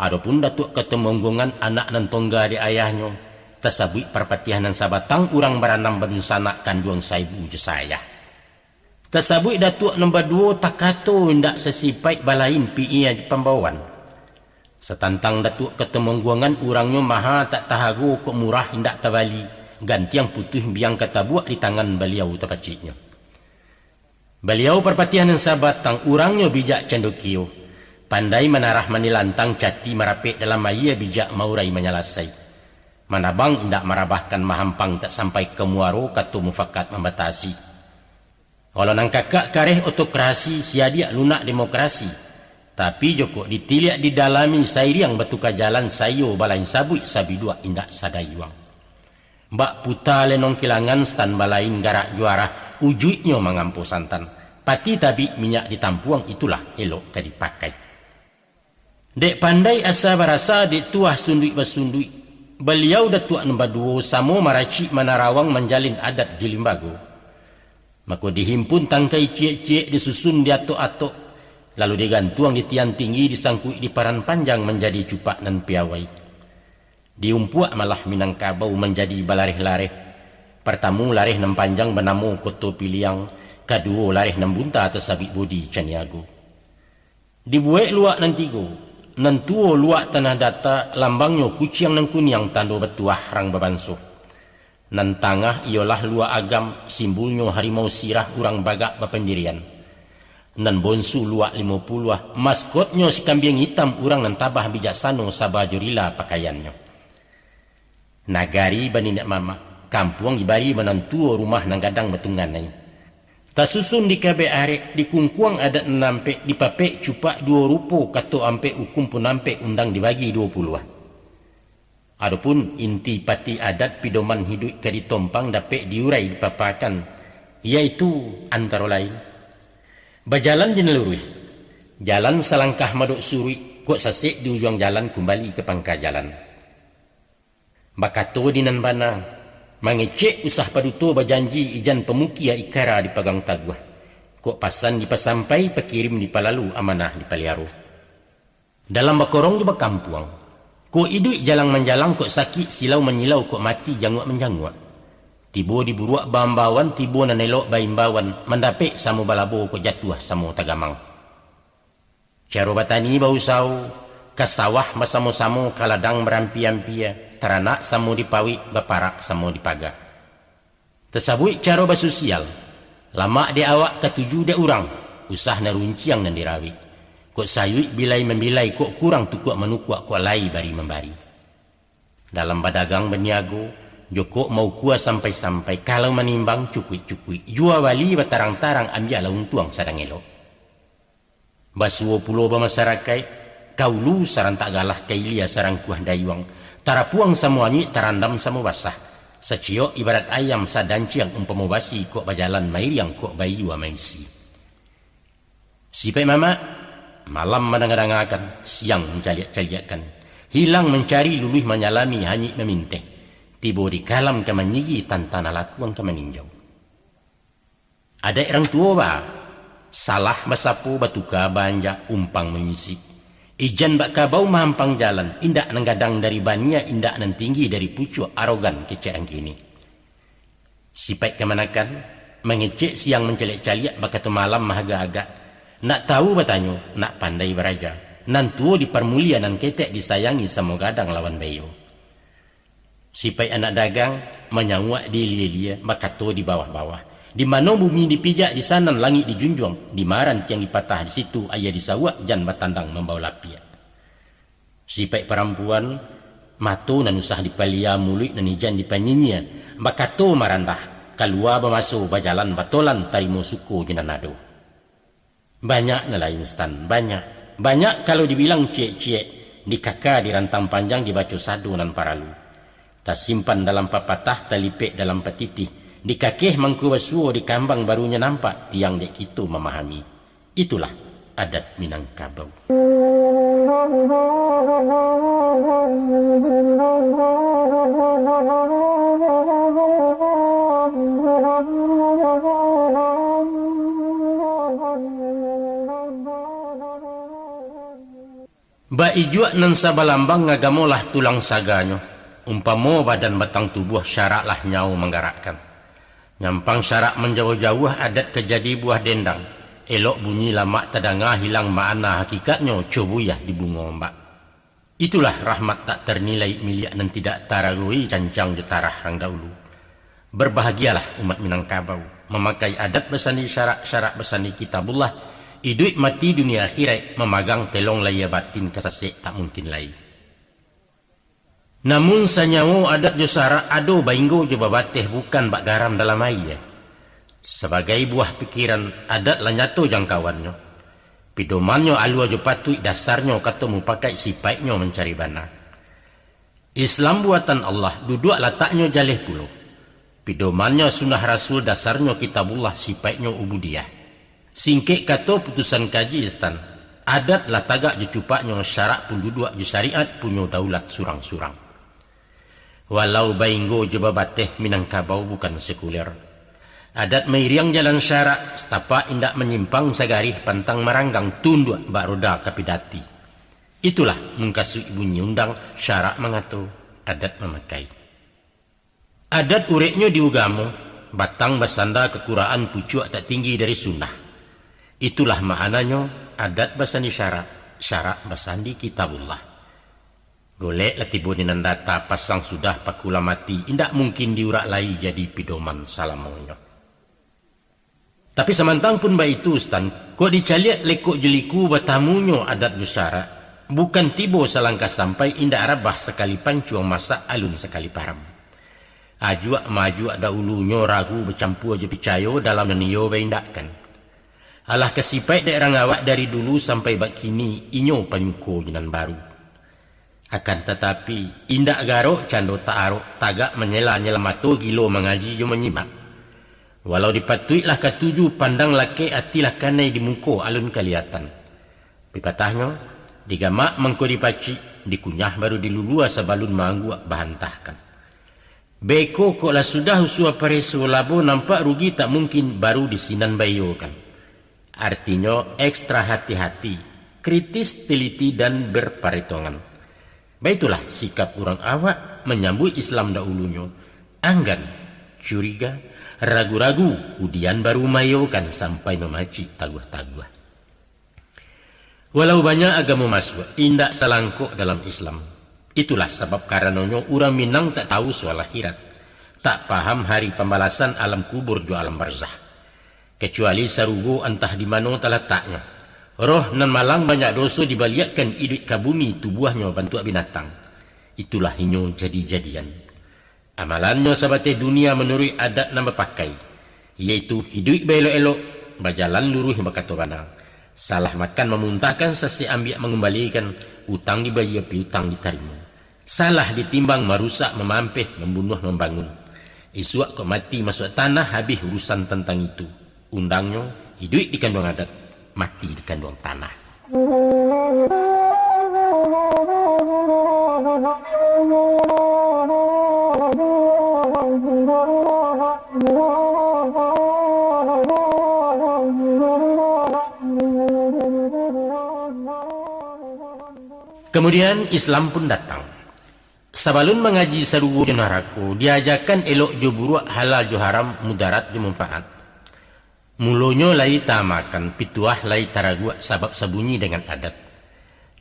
Adapun datuk ketembongongan anak nantongga di ayahnya tersabui parapatianan sabatang urang beranam berusanak kanduang saibu je saya. Tersabui datuk nombor 2 takato hendak sesipai balain PI pembawaan. Setantang datuk ketemongguangan urangnya maha tak tahago kok murah hendak tabali ganti yang putih biang kata buat di tangan beliau tepacitnya. Beliau perpatihan sabatang urangnya bijak cendokio. Pandai menarah manilantang cati merapik dalam maya bijak maurai menyalasai. Manabang hendak marabahkan mahampang tak sampai ke muaro katu mufakat membatasi. Kalau nang kakak kareh otokrasi siadia lunak demokrasi. Tapi joko ditiliak didalami sairiang batuka jalan sayo balain sabui sabidua indak sadayuang. Mbak puta lenong kilangan stan balain garak juara ujuitnya mengampu santan. Pati tabi minyak ditampuang itulah elok ka dipakai. Dek pandai asa barasa dek tuah sundui basundui. Beliau datuk nombor 2 samo maraci manarawang menjalin adat Jilimbago. Maka dihimpun tangkai ciek-ciek disusun di atok-atok. Lalu digantuang di tiang tinggi disangkui di paran panjang menjadi cupak dan piawai. Diumpuak malah Minangkabau menjadi balarih-larih. Pertamu larih nem panjang benamu koto piliang. Kedua larih nem bunta atas sabik bodi caniago. Dibuat luak nan tigo. Nan tuo luak tanah data lambangnya kuciang nan kuniang tando betuah rang babanso. Nan tangah ialah luak agam simbulnya harimau sirah urang bagak bapendirian. Nan bonsu luak 50 maskotnya si kambing hitam urang nan tabah bijaksano sabajurila pakaiannya. Nagari bani nak mama kampung ibari menantuo rumah nang gadang betungan nai. Tasusun di kabe arek di kungkuang adat nampe di papek cupak 2 rupo kato ampe hukum pun ampe undang dibagi 20. Adapun inti pati adat pidoman hidup kadi tompang dapek diurai dipapakan yaitu antara lain berjalan di nelurui jalan selangkah maduk suri kok sasek di ujung jalan kembali ke pangka jalan. Bakato di nan bana mangecek usah paduto berjanji ijan pemukia ikara dipegang taguah. Kok pasan dipasampai pekirim di palalu amanah di paliaro. Dalam bakorong di bakampuang. Kok iduk jalang menjalang kok sakit silau menyilau kok mati janguak menjanguak. Tibo diburuak bambawan tibo nanelok baimbawan mendapik samu balabo kok jatuh samu tagamang. Caro batani bau sau kasawah masamu-samu kaladang merampi-ampia. Teranak samu dipawi baparak samu dipaga. Tersabui cara basosial. Lama dia awak ketuju dia urang. Usah narunciang dan dirawi. Kok sayui bilai membilai kok kurang tukuk menukuak kok lai bari membari. Dalam badagang berniago. Joko mau kuah sampai-sampai. Kalau menimbang cukui-cukui. Jua wali batarang-tarang ambialah untuang sadang elok. Basuo pulau bermasyarakat. Kaulu sarang tak galah kailia sarang kuah dayuang. Tarapuang samuanyi tarandam samu basah. Secio ibarat ayam sadanciang umpamu basi kok bajalan mairiang kok bayu amaisi. Sipai mama malam mendengar-dengarkan siang mencaliak-caliakkan. Hilang mencari luluh menyalami hanyik meminteh. Tibo di kalam ke menyigi tantana lakuang ke meninjau. Ada orang tua ba? Salah basapu batuka banja umpang mengisi. Ijan bak kabau mahampang jalan, indak nenggadang dari bania, indak nan tinggi dari pucuk arogan kecerang kini. Sipai kemanakan, mengecek siang mencelik-caliak bakatu malam mahaga-agak. Nak tahu bertanya, nak pandai beraja. Nan tuo di permulia nan ketek disayangi sama gadang lawan bayo. Sipai anak dagang, menyangwak di lia-lia, bakatu di bawah-bawah. Di mana bumi dipijak, di sana langit dijunjung, di maran tiang dipatah, di situ ayah disawak, jan batandang membawa lapia. Sipai perempuan, matu nan usah dipalia mulut nan ijan dipanyinya, bakato marandah, keluar bermasuk bajalan batolan tarimo suku jenanado. Banyak nala instan, banyak. Banyak kalau dibilang ciek-ciek, di kakak di rantang panjang dibaca sadu nan paralu. Tak simpan dalam papatah, talipek dalam petitih. Di kakeh mangku basuo di kambang barunya nampak tiang dek itu memahami. Itulah adat Minangkabau. Ba ijuak nan sabalambang ngagamolah tulang saganyo. Umpamo badan batang tubuh syaraklah nyau menggerakkan. Nyampang syarak menjauh-jauh adat kejadi buah dendang. Elok bunyi lama tadanga hilang makna hakikatnya cobuyah di bunga ombak. Itulah rahmat tak ternilai milik dan tidak taragui cancang jetarah rang dahulu. Berbahagialah umat Minangkabau memakai adat besani syarak-syarak besani kitabullah. Hidup mati dunia akhirat memegang telong laya batin kesasek tak mungkin lain. Namun sanyawo adat josara ado bainggo jo babateh bukan bak garam dalam air. Sebagai buah pikiran adat lanyato jangkauannya. Pidomannya alua jo patui dasarnya ketemu pakai sipaiknya mencari bana. Islam buatan Allah duduk letaknya jaleh pulau. Pidomannya sunnah Rasul dasarnya kitabullah sipaiknya ubudiyah. Singkek kata putusan kaji istan, adat lah tagak je cupaknya syarak pun duduk je syariat punya daulat surang-surang. Walau bainggo je babateh Minangkabau bukan sekuler. Adat mairiang jalan syarak, setapa indak menyimpang sagarih pantang maranggang tunduk bak roda kapidati. Itulah mengkasui bunyi undang syarak mengatur adat memakai. Adat ureknya di ugamo, batang basanda kekuraan pucuk tak tinggi dari sunnah. Itulah maknanya adat basandi syarak, syarak basandi kitabullah. Golek latibu ninandata pasang sudah pakula mati, indak mungkin diurak lai jadi pidoman salamonyo. Tapi semantang pun baik itu Ustaz, kok dicaliat lekok jeliku batamunyo adat syarak, bukan tibo selangkah sampai indak rabah sekali pancuang masak alun sekali param. Ajuak maju ada ulunya ragu bercampur je percaya dalam neniyo baindakan. Alah kesipai daerah ngawak dari dulu sampai bakini inyo panyuko jinan baru. Akan tetapi indak garok cando ta'arok tagak menyela-nyela mato gilo mengaji jo menyimak. Walau dipatuiklah ketujuh pandang laki atilah kanai di muko alun kaliatan. Pipatahnya digamak mengko dipaci dikunyah baru dilulua sebalun mangguk bahantahkan. Beko koklah sudah usua pareso labo nampak rugi tak mungkin baru disinan bayokan. Artinya ekstra hati-hati, kritis, teliti dan berparitongan. Baitulah sikap orang awak menyambut Islam dahulunya. Anggan, curiga, ragu-ragu, kemudian baru mayokan sampai memaci taguh-taguh. Walau banyak agama masuk, indak selangkuk dalam Islam. Itulah sebab karenanya orang Minang tak tahu soal akhirat, tak paham hari pembalasan alam kubur jo alam barzah. Kecuali sarugo entah di mana terletaknya. Roh nan malang banyak dosa dibaliakkan hidup ke bumi tubuhnya bantu binatang. Itulah hinyo jadi-jadian. Amalannya sabatnya dunia menurut adat nama pakai, yaitu hidup belok-elok, berjalan luruh bakato banang. Salah makan memuntahkan sesi ambiak mengembalikan, utang dibayar piutang diterima. Salah ditimbang merusak, memampih, membunuh, membangun. Isuak kok mati masuk tanah habis urusan tentang itu. Undangnya hidup di kandung adat, mati di kandung tanah. Kemudian Islam pun datang. Sabalun mengaji sarugo jo narako, diajakan elok jo buruak halal jo haram, mudarat jo manfaat. Mulonyo lai tamakan, pituah lai taraguak sabab sabunyi dengan adat.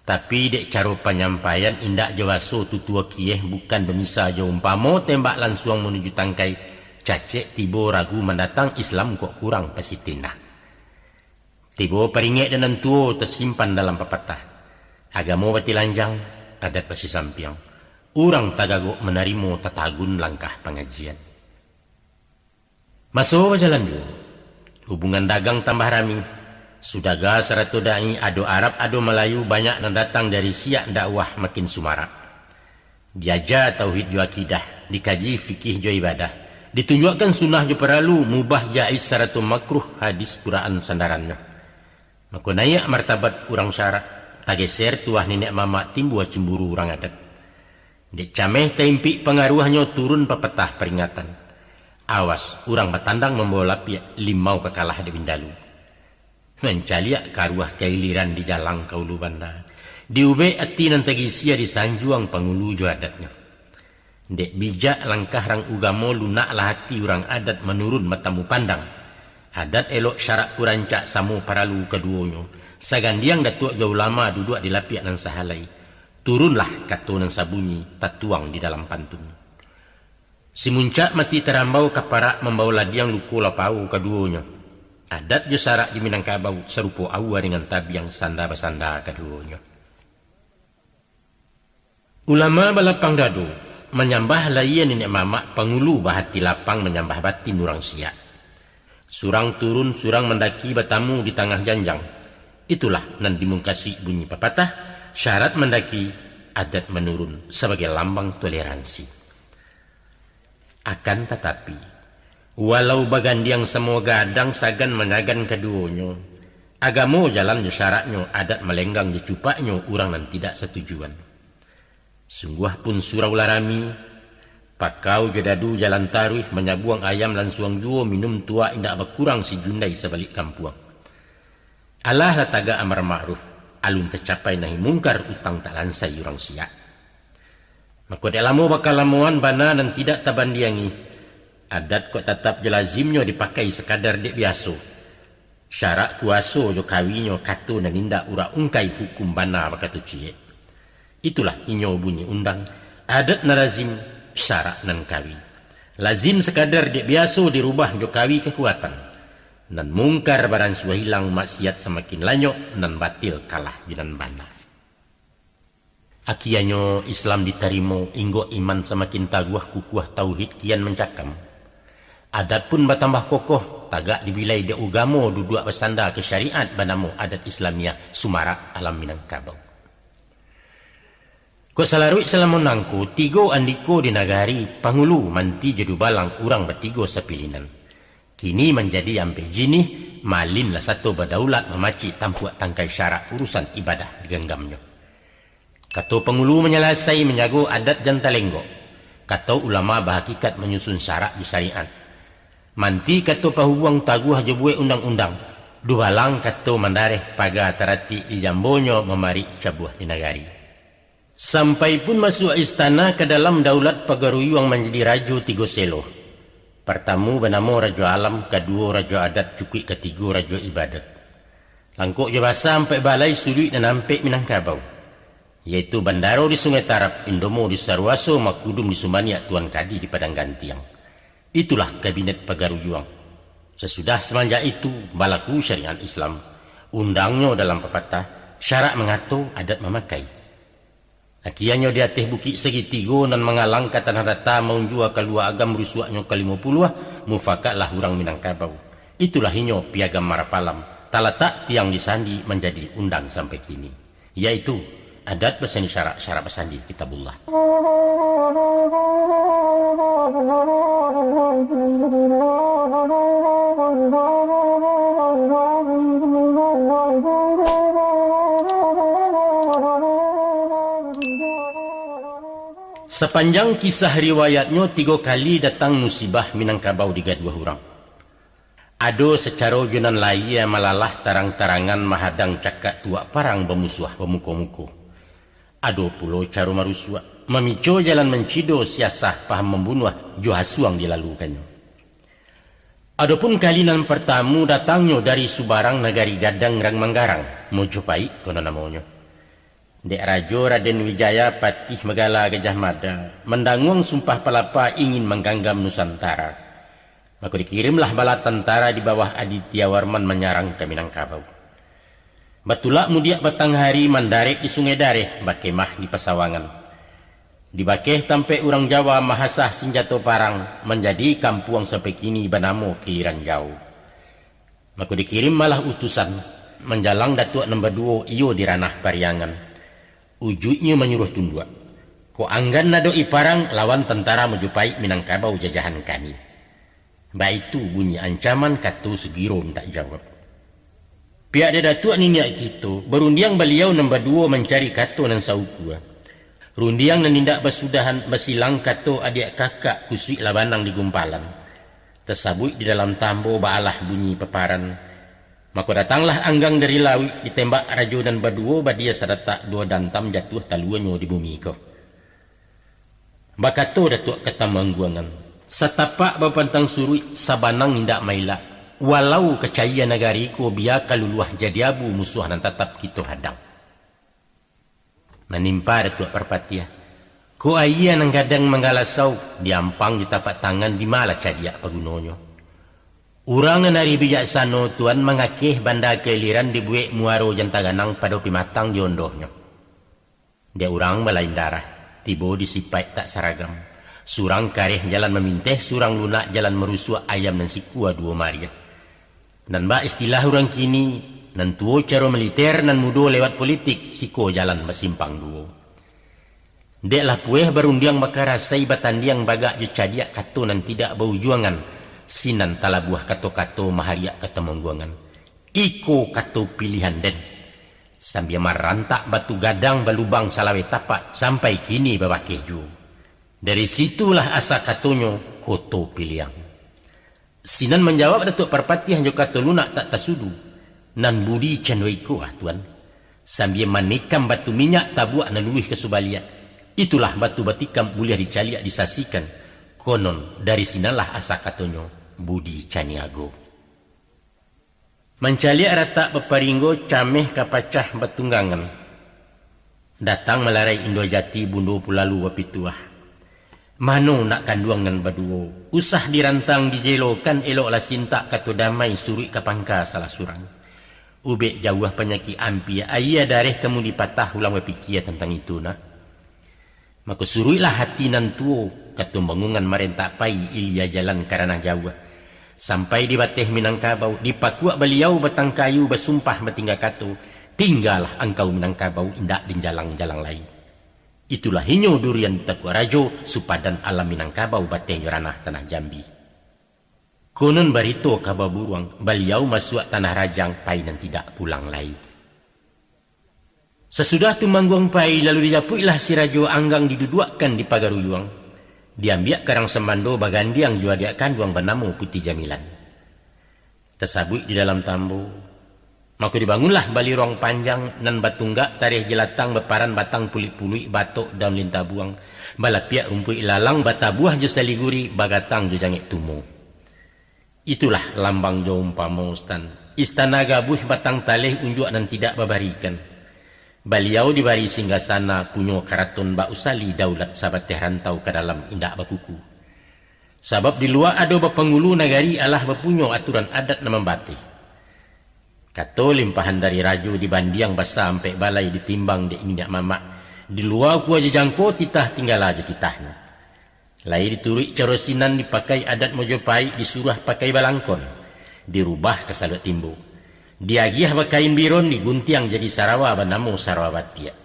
Tapi dek caro penyampaian indak jawaso tutua kieh bukan bemisa jo umpamo tembak langsung menuju tangkai, cacek tibo ragu mendatang Islam kok kurang pasitinah. Tibo peringek dan tuo tersimpan dalam pepatah. Agama bati lanjang, adat pasti sampiang. Urang tagagok menerima tatagun langkah pengajian. Masuk jalan dulu. Hubungan dagang tambah rami. Sudaga seratu da'i ado Arab ado Melayu banyak yang datang dari siak dakwah makin sumarak. Diajar tauhid jo akidah, dikaji fikih jo ibadah. Ditunjukkan sunnah jo perlu, mubah jaiz seratu makruh hadis Quran sandarannya. Maka naik martabat urang syarak. Tageser tuah nenek mama timbul cemburu orang adat. Dek cameh tempi pengaruhnya turun pepetah peringatan. Awas, orang batandang membawa lapiak limau kekalah di bindalu. Mencaliak karuah keiliran di jalang kaulu banda. Diube ati nantagi sia di sanjuang pangulu jo adatnya. Dek bijak langkah rang ugamo lunak lah hati orang adat menurun matamu pandang. Adat elok syarak kurancak samu paralu keduanya. Sagandiang datuk jauh lama duduk di lapiak nan sahalai. Turunlah kato nan sabunyi, tatuang di dalam pantun. Si muncak mati terambau kaparak membawa ladiang luku lapau keduanya. Adat je sarak di Minangkabau serupa awa dengan tabiang sanda-basanda keduanya. Ulama balapang dadu menyambah layan nenek mamak pengulu bahati lapang menyambah batin orang siak. Surang turun, surang mendaki batamu di tengah janjang. Itulah nan dimungkasi bunyi pepatah, syarat mendaki, adat menurun sebagai lambang toleransi. Akan tetapi, Walau bagandiang semua gadang sagan menagan keduanya. Agamo jalan je syaratnya, adat melenggang je cupaknya, orang nan tidak setujuan. Sungguh pun surau larami, pakau je dadu jalan taruh, menyabuang ayam lan suang juo, minum tua indak berkurang si jundai sebalik kampuang. Allah lah taga amar ma'ruf, alun tercapai nahi mungkar, utang tak lansai orang siak. Maka delamo bakal lamuan bana dan tidak tabandiangi. Adat kok tetap jelazimnya dipakai sekadar dek biasa. Syarat kuaso jo kawinyo kato dan indak ura ungkai hukum bana bakatu cie. Itulah inyo bunyi undang. Adat na lazim, syarat nan kawi. Lazim sekadar dek biasa dirubah jo kawi kekuatan. Nan mungkar barang suah hilang, maksiat semakin lanyok, nan batil kalah jinan bana. Akianyo Islam diterima, inggo iman semakin taguah kukuah tauhid kian mencakam. Adat pun bertambah kokoh, tagak dibilai de ugamo duduk bersandar ke syariat banamo adat Islamiyah Sumarak alam Minangkabau. Ko salarui selama nangku, tigo andiko di nagari Pangulu manti jedu balang urang bertigo sepilinan. Kini menjadi ampe jinih, malin lah satu berdaulat memaci tampuak tangkai syarat urusan ibadah digenggamnya. Kato Pangulu menyelasai menjago adat jantalenggo. Kato ulama berhakikat menyusun syarat di syariat. Manti kato pahuang taguh jebue undang-undang. Duhalang kato mandareh paga terati di jambonyo memari cabuah di nagari. Sampai pun masuk istana ke dalam daulat pagaruyuang menjadi rajo tigo selo. Pertama benamo rajo alam, kedua rajo adat, cukik ketiga rajo ibadat. Langkuk jabasa sampai balai sulit dan nampek Minangkabau. Yaitu Bandaro di Sungai Tarap, Indomo di Sarwaso, Makudum di Sumbania, Tuan Kadi di Padang Gantiang. Itulah kabinet pagaruyuang. Sesudah semenjak itu balaku syariat Islam. Undangnya dalam pepatah, syarat mengatur adat memakai. Akiannya di atas bukit segitigo dan mengalang kata nadata maunjua keluar agam rusuaknya ke-50, mufakatlah orang Minangkabau. Itulah inyo piagam Marapalam. Talatak tiang disandi menjadi undang sampai kini. Yaitu adat pesani syarat pesandi kitabullah. Sepanjang kisah riwayatnya 3 kali datang musibah Minangkabau di gaduh orang. Ado secara junan laia malalah tarang-tarangan mahadang cakak tua parang bermusuh bermuko-muko. Ado pulau caro marusua memicu jalan mencido siasah paham membunuh johasuang dilalukannya. Adapun kalinan pertamu datangnya dari Subarang negari Gadang Rang Manggarang Mojopai kono namanya. Dek Rajo Raden Wijaya Patih Megala Gajah Mada mendanguang sumpah pelapa ingin mengganggam Nusantara. Maka dikirimlah bala tentara di bawah Aditya Warman menyerang ke Minangkabau. Batulak mudiak batang hari mandarek di Sungai Dareh, bakemah di Pasawangan. Di bakeh tampe orang Jawa mahasah senjata parang menjadi kampuang sampai kini banamo kiliran jauh. Maka dikirim malah utusan menjalang Datuk nombor 2 iyo di ranah Pariangan. Ujuknya menyuruh tunduk. Ko anggan nado iparang lawan tentara Mojopai Minangkabau jajahan kami. Baik itu bunyi ancaman katu segiro minta jawab. Pihak dia Datuk ninyak kita berundiang beliau nombor 2 mencari kato dan saukua. Rundiang dan tindak bersudahan bersilang kato adik kakak kusui labanang di gumpalan. Tersabut di dalam tambo baalah bunyi peparan. Maka datanglah anggang dari laut ditembak Rajo dan Baduo badia sadatak 2 dantam jatuh taluannya di bumi ko. Bakato Datuk kata mangguangan. Setapak bapantang surui sabanang indak maila. Walau kecaya negari ko biar kaluluah jadi abu musuh dan tetap kita hadang. Menimpa Datuk Perpatia. Ko ayah nang kadang menggalasau diampang di tapak tangan di malah cadiak pagunonyo. Urang nari bijaksana tuan mengakih banda keliran dibuik muaro jantaganang pada pimatang diondohnya. Dia urang balain darah, tibo disipai tak seragam. Surang kareh jalan meminteh, surang lunak jalan merusuk ayam dan sikua 2 maria. Dan bak istilah orang kini, nan tuo cara militer nan mudo lewat politik, siko jalan bersimpang 2. Dek lah pueh berundiang bakar rasai batandiang bagak jecadiak kato nan tidak berjuangan. sinan talabuah kato-kato mahariak kata mengguangan. Iko kato pilihan den. Sambil marantak batu gadang balubang salawe tapak sampai kini babakeh ju. Dari situlah asa katonyo koto piliang. Sinan menjawab Datuk Parpati hanjo kato lunak tak tasudu. Nan budi cendoiko tuan. Sambil manikam batu minyak tabuak nan luih ke subaliat. Itulah batu batikam boleh dicaliak disasikan. Konon dari sinalah asa katonyo budi caniago. Mencaliak rata beparinggo cameh kapacah batunggangan. Datang melarai Indo Jati bundo pulalu wapituah. Mano nak kanduangan baduo. Usah dirantang dijelokan eloklah sintak kato damai suri kapangka salah surang. Ubek jauh penyaki ampi ayah dareh kamu dipatah ulang berpikir tentang itu nak. Maka suruilah hati nan tuo kato bangungan marentak pai ilia jalan karena jauh. Sampai di bateh Minangkabau dipakuak beliau batang kayu bersumpah bertinggal kato. Tinggallah engkau Minangkabau indak di jalang-jalang lain. Itulah hinyo durian takwa rajo supadan alam Minangkabau bateh ranah tanah Jambi. Konon barito kababuruang beliau masuk tanah rajang pai dan tidak pulang lagi. Sesudah tu mangguang pai lalu dijapuilah si rajo anggang diduduakkan di pagaruyuang. Diambil karang semando bagandi yang jua dia kanduang bernama Putih Jamilan. Tersabui di dalam tambu. Maka dibangunlah bali ruang panjang nan batunggak tarikh jelatang beparan batang pulik-pulik batok daun lintah buang. Balapiak rumpui lalang batabuah jo saliguri bagatang jo jangek tumo. Itulah lambang jo umpama ustan. Istana gabuh batang taleh unjuk dan tidak babarikan. Beliau dibari singgasana punyo karaton Mbak Usali daulat sahabat teh rantau ke dalam indak bakuku. Sebab di luar ada penghulu nagari alah berpunyo aturan adat nama batih. Kato limpahan dari raju dibandiang basa sampai balai ditimbang di indak mamak. Di luar ku aja jangko titah tinggal aja titahnya. Lai diturui carosinan dipakai adat Mojopahit disuruh pakai balangkon. Dirubah ke salut timbu. Diagiah bakain biron diguntiang jadi Sarawa bernama Sarawabatia.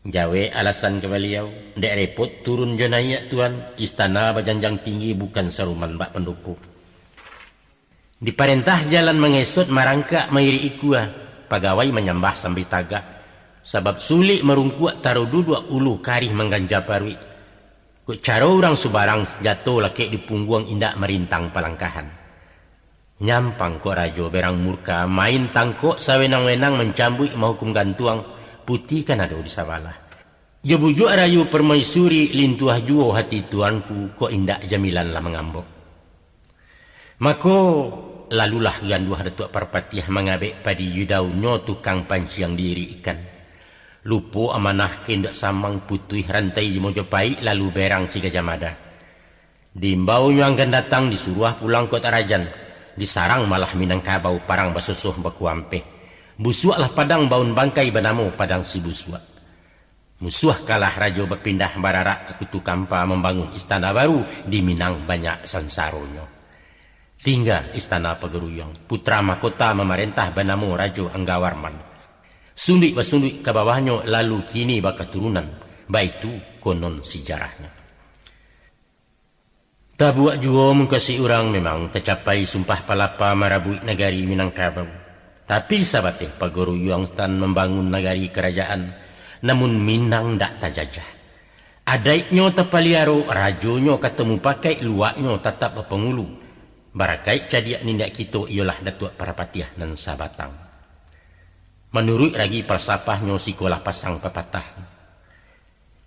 Jawe alasan ke beliau, dek repot turun jonaya tuan, istana bajanjang tinggi bukan seruman bak penduku. Diperintah jalan mengesot marangka mairi ikua, pegawai menyembah sambil tagak. Sebab sulit merungkuak taruh duduk ulu karih mengganja parwi. Kut cara orang subarang jatuh laki di pungguang indak merintang palangkahan. Nyampang kok rajo berang murka main tangkok sawenang-wenang mencambuk mahukum gantuang putih kan ada di sabalah. Jebujuk rayu permaisuri lintuah juo hati tuanku kok indak jamilan lah mengambok. Mako lalulah ganduah Datuk Parpatiah mengabek padi yudaunyo tukang panciang diri ikan. Lupo amanah kendak samang putih rantai di Mojopahit lalu berang Cigajamada. Diimbau yang akan datang disuruh pulang kota Rajan. Disarang malah Minangkabau parang basusuh bakuampe. Busuaklah padang baun bangkai bernama Padang Si Busuak. Musuh kalah rajo berpindah bararak ke Kutu Kampa membangun istana baru di Minang banyak sansaronyo. Tinggal istana Pagaruyung. Putra mahkota memerintah bernama Rajo Anggawarman. Sundik bersundik ke bawahnya lalu kini bakaturunan. Baitu konon sejarahnya. Tabuak jua mengkasi orang memang tercapai sumpah palapa marabui negari Minangkabau. Tapi sabateh Pagaruyung tan membangun negari kerajaan. Namun Minang dak tajajah. Adaiknyo tapaliaro rajonyo ketemu pakai luaknyo tetap berpengulu. Barakai cadiak nindak kita ialah Datuk Parpatiah nan Sabatang. Menurut ragi falsafahnya sikolah pasang pepatah.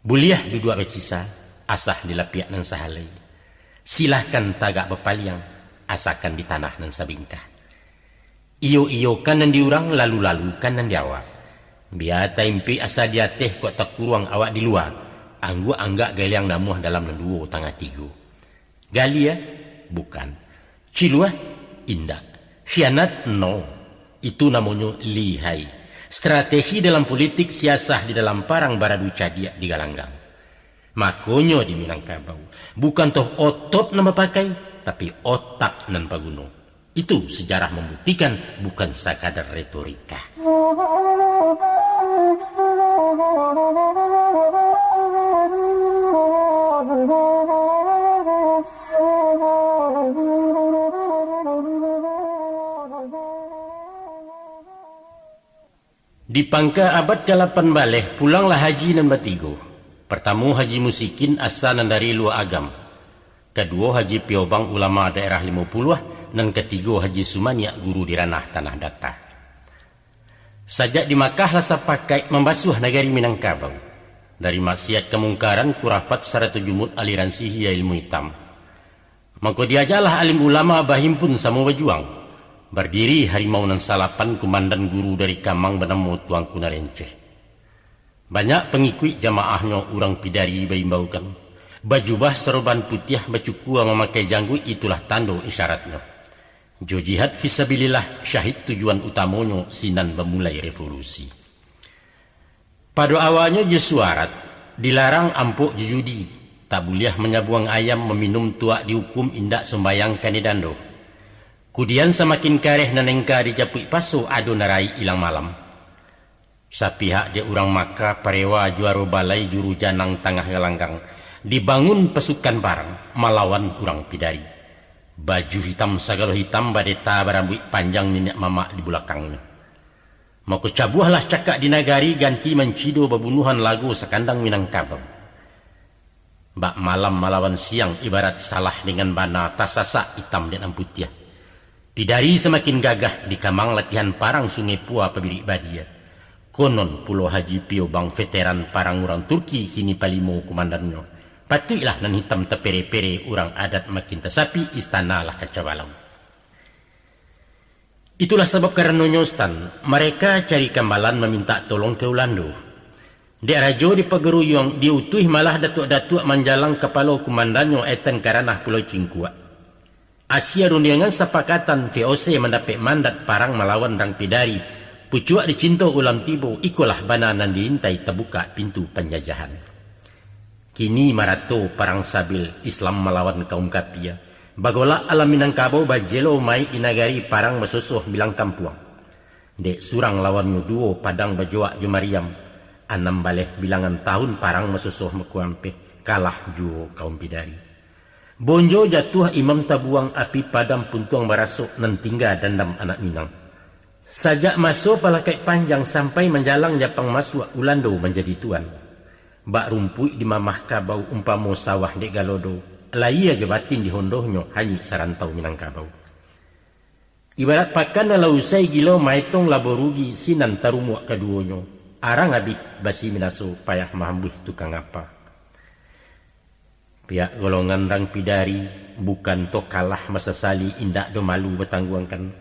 Buliah duduk becisa asah dilapiak nan sahalai. Silahkan tagak berpaliang, asakan di tanah nan sabingkah. Iyo-iyo kanan diurang, lalu-lalu kanan diawak. Biar taimpi asa dia teh kok tak kurang awak di luar. Anggu anggak galiang namuh dalam nenduo tangah tigo. Galia? Bukan. Ciluah? Indah. Khianat? No. Itu namanya lihai. Strategi dalam politik siasah di dalam parang baradu cadiak di galanggang. Makonyo di Minangkabau. Bukan toh otot nama pakai, tapi otak nan paguno. Itu sejarah membuktikan bukan sekadar retorika. Di pangka abad ke-8 baleh pulanglah haji nan batigo. Pertama haji musikin asal nan dari luar agam. Kedua haji piobang ulama daerah 50 dan ketiga haji sumania guru di ranah tanah datar. Sajak di Makkah rasa pakai membasuh negari Minangkabau. Dari maksiat kemungkaran kurafat serta jumut aliran sihir ilmu hitam. Maka diajalah alim ulama bahimpun sama berjuang. Berdiri harimau nan salapan komandan guru dari Kamang bernama Tuang Kunarenceh. Banyak pengikut jamaahnya orang pidari baimbaukan. Bajubah serban putih bacukua memakai janggut itulah tanda isyaratnya. Jo jihad fisabilillah syahid tujuan utamanya sinan memulai revolusi. Pada awalnya je suarat dilarang ampuk judi. Tak boleh menyabuang ayam meminum tuak dihukum indak sembayang kanidando. Kemudian semakin kareh nanengka dijapui pasu adu narai ilang malam. Sapihak dia orang Maka parewa juara balai juru janang tengah gelanggang. Dibangun pasukan barang melawan orang pidari. Baju hitam sagala hitam badeta berambut panjang nenek mamak di belakangnya. Maka cabuhlah cakak di nagari ganti mencido bebunuhan lagu sekandang Minangkabau. Bak malam melawan siang ibarat salah dengan bana tasasa hitam dan putih. Pidari semakin gagah di Kamang latihan parang Sungai Pua pabirik badia. Konon Pulau Haji Piobang veteran parang orang Turki kini palimo komandannya. Patutlah nan hitam tepere-pere orang adat makin tesapi istana lah kacabalau. Itulah sebab karena nyostan mereka cari kambalan meminta tolong ke Ulando. Dek Rajo di Pageruyong diutuh malah datuk-datuk menjalang kepala komandannya etan karanah Pulau Cingkuak. Asia rundiangan sepakatan VOC mendapat mandat parang melawan Rang Pidari. Pucuak dicinta ulam tibo, ikulah bananan diintai terbuka pintu penjajahan. Kini marato parang sabil Islam melawan kaum kapia. Bagola alam Minangkabau bajelo mai di nagari parang mesusuh bilang kampuang. Dek surang lawan nuduo padang bajoak Jumariam. 6 baleh bilangan tahun parang mesusuh mekuampe kalah juo kaum Pidari. Bonjo jatuh imam tabuang api padam puntuang barasuk nan tinggal dandam anak Minang. Sajak masuk palakai panjang sampai menjalang Japang masuk Ulando menjadi tuan. Bak rumpui di mamah kabau umpamo sawah dek galodo. Laia jebatin di hondohnya hanyi sarantau Minangkabau. Ibarat pakan na usai gilo maitong laborugi sinan tarumuak keduonyo. Arang abih basi minaso payah mahambuh tukang apa. Pihak golongan Rang Pidari bukan to kalah masa sali indak do malu bertangguangkan.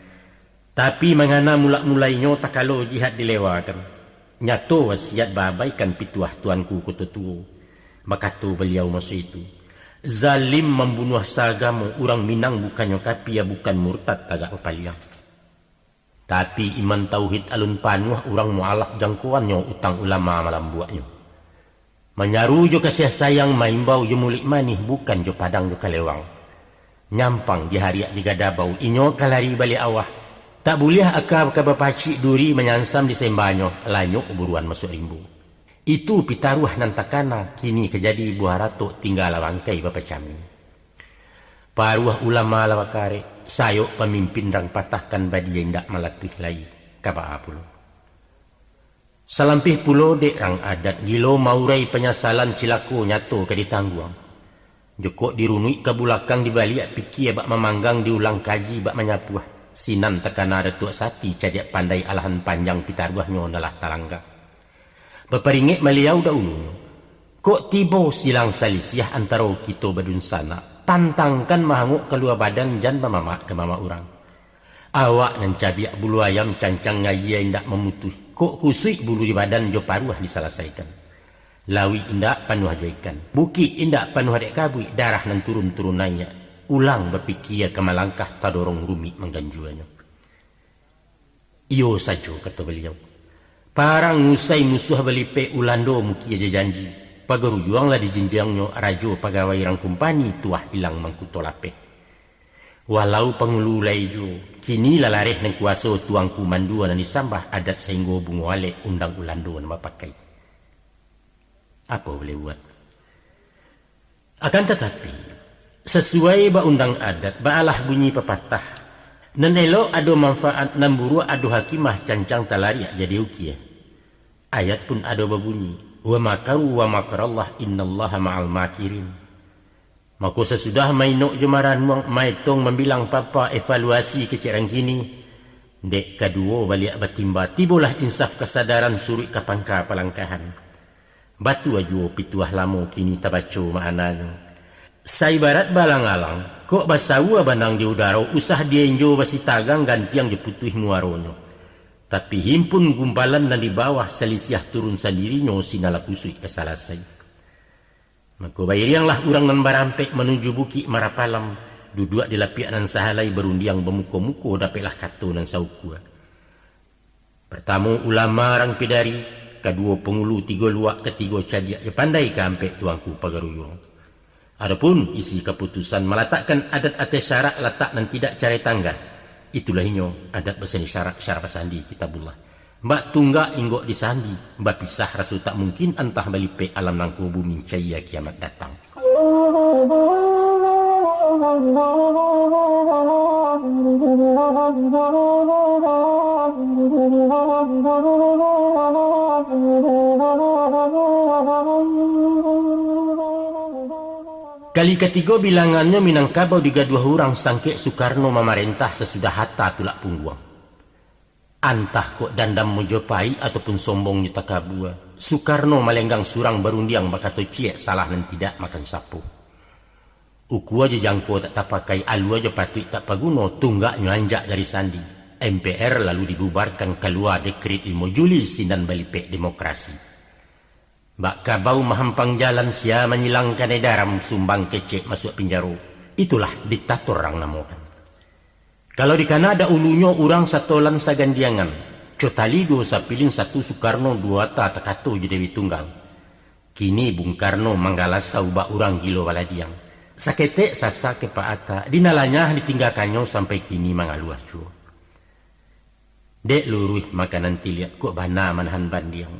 Tapi mengana mulak-mulainya tak kalau jihad dilewakan. Nyato wasiat babaikan pituah tuanku kututuo. Maka tu beliau masa itu. Zalim membunuh sagamo orang Minang bukannya kapia bukan murtad tagak paliang. Tapi iman tauhid alun panuh orang mualaf jangkauannya utang ulama malam buatnya. Menyaru jo kasih sayang maimbau jo mulik manih bukan jo padang jo kalewang. Nyampang di hariak di gadabau inyo kalari balik awah. Tak boleh akab kabapacik duri menyansam di sembanyo lanyuk buruan masuk rimbu. Itu pitaruh nan takana kini kejadi buah ratuk tinggal lawangkai bapa cami. Paruah ulama lawakare sayok pemimpin Rang patahkan badi yang tak malatih lagi kaba apulo. Salampih pulo dek Rang adat gilo maurai penyasalan cilaku nyato ke ditangguang. Jokok dirunui ke bulakang dibalik pikir bak memanggang diulang kaji bak menyapuah. Sinan tekana datuk sati cadiak pandai alahan panjang pitaruahnya nalah talangga. Beperingik meliau daunnya. Kok tibo silang salisiah antara kita badun sana. Pantangkan mahanguk keluar badan jan mama ke mama orang. Awak nan cabiak bulu ayam cancang ngaya indak memutuh. Kok kusik bulu di badan jo paruah diselesaikan. Lawi indak panuh jaikan. Buki indak panuh dek kabui darah nan turun-turun nanya. Ulang berpikir ke malangkah tadorong rumi mengganjuannya. Iyo saja kata beliau. Parang ngusai musuh belipe Ulando muki aja janji. Pagaruyuanglah di jenjangnya rajo pegawai Rang kumpani tuah hilang mangkutolape. Walau pengululai jo, kini lalareh nang kuasa tuangku mandua dan disambah adat sehingga bunguale undang Ulando nama pakai. Apa boleh buat? Akan tetapi, sesuai ba undang adat, baalah bunyi pepatah. Nan elok ado manfaat nan buru ado hakimah cancang talariak jadi ukiah. Ayat pun ada berbunyi, wa makaru wa makarallah innallaha ma'al makirin. Maka sesudah mainok jemaran maitong membilang papa evaluasi kecirang kini, dek kedua balik batimba tibulah insaf kesadaran suri kapangka palangkahan. Batu ajuo pituah lamo kini tabaco maanano. Saibarat balang-alang, kok basawa banang di udara, usah dienjo basi tagang gantiang diputuh muaronyo. Tapi himpun gumpalan dan di bawah selisiah turun sendirinya sinala kusui kesalasai. Maka bayirianglah urang nan barampek menuju buki Marapalam, duduk di lapiak nan sahalai berundiang bemuko-muko dapelah kato nan saukua. Pertama ulama rang pidari, kedua pengulu, tiga luak, ketiga cadiak, pandai kampek tuangku pagaruyung. Adapun isi keputusan meletakkan adat atas syarak letak dan tidak cari tangga. Itulah inyo adat berseni syarak sandi kitabullah. Mbak tunggak inggok disandi, mbak pisah rasul tak mungkin entah balipe alam nangku bumi cahaya kiamat datang. Kali ketiga bilangannya Minangkabau digaduh orang sangke Soekarno memerintah sesudah hatta tulak pungguang. Antah kok dandam mojopai ataupun sombong nyata kabua, Soekarno malenggang surang berundiang bakato ciek salah dan tidak makan sapu. Uku aja jangko tak tapakai, alu aja patut tak paguno, tunggak nyanjak dari sandi. MPR lalu dibubarkan keluar dekret 5 Juli sinan balipek demokrasi. Bak kabau mahampang jalan sia menyilangkan edaram sumbang kecek masuk penjara. Itulah diktator orang namakan. Kalau di Kanada ulunya orang satolan sagandiangan. Cotali dosa pilih satu Soekarno dua tak takato Dewi Tunggal. Kini Bung Karno manggalas sauba orang gilo waladiang. Sakete sasa kepaata dinalanya ditinggalkannya sampai kini mangaluas cuo. Dek luruh makanan tiliat kok bana manahan bandiang.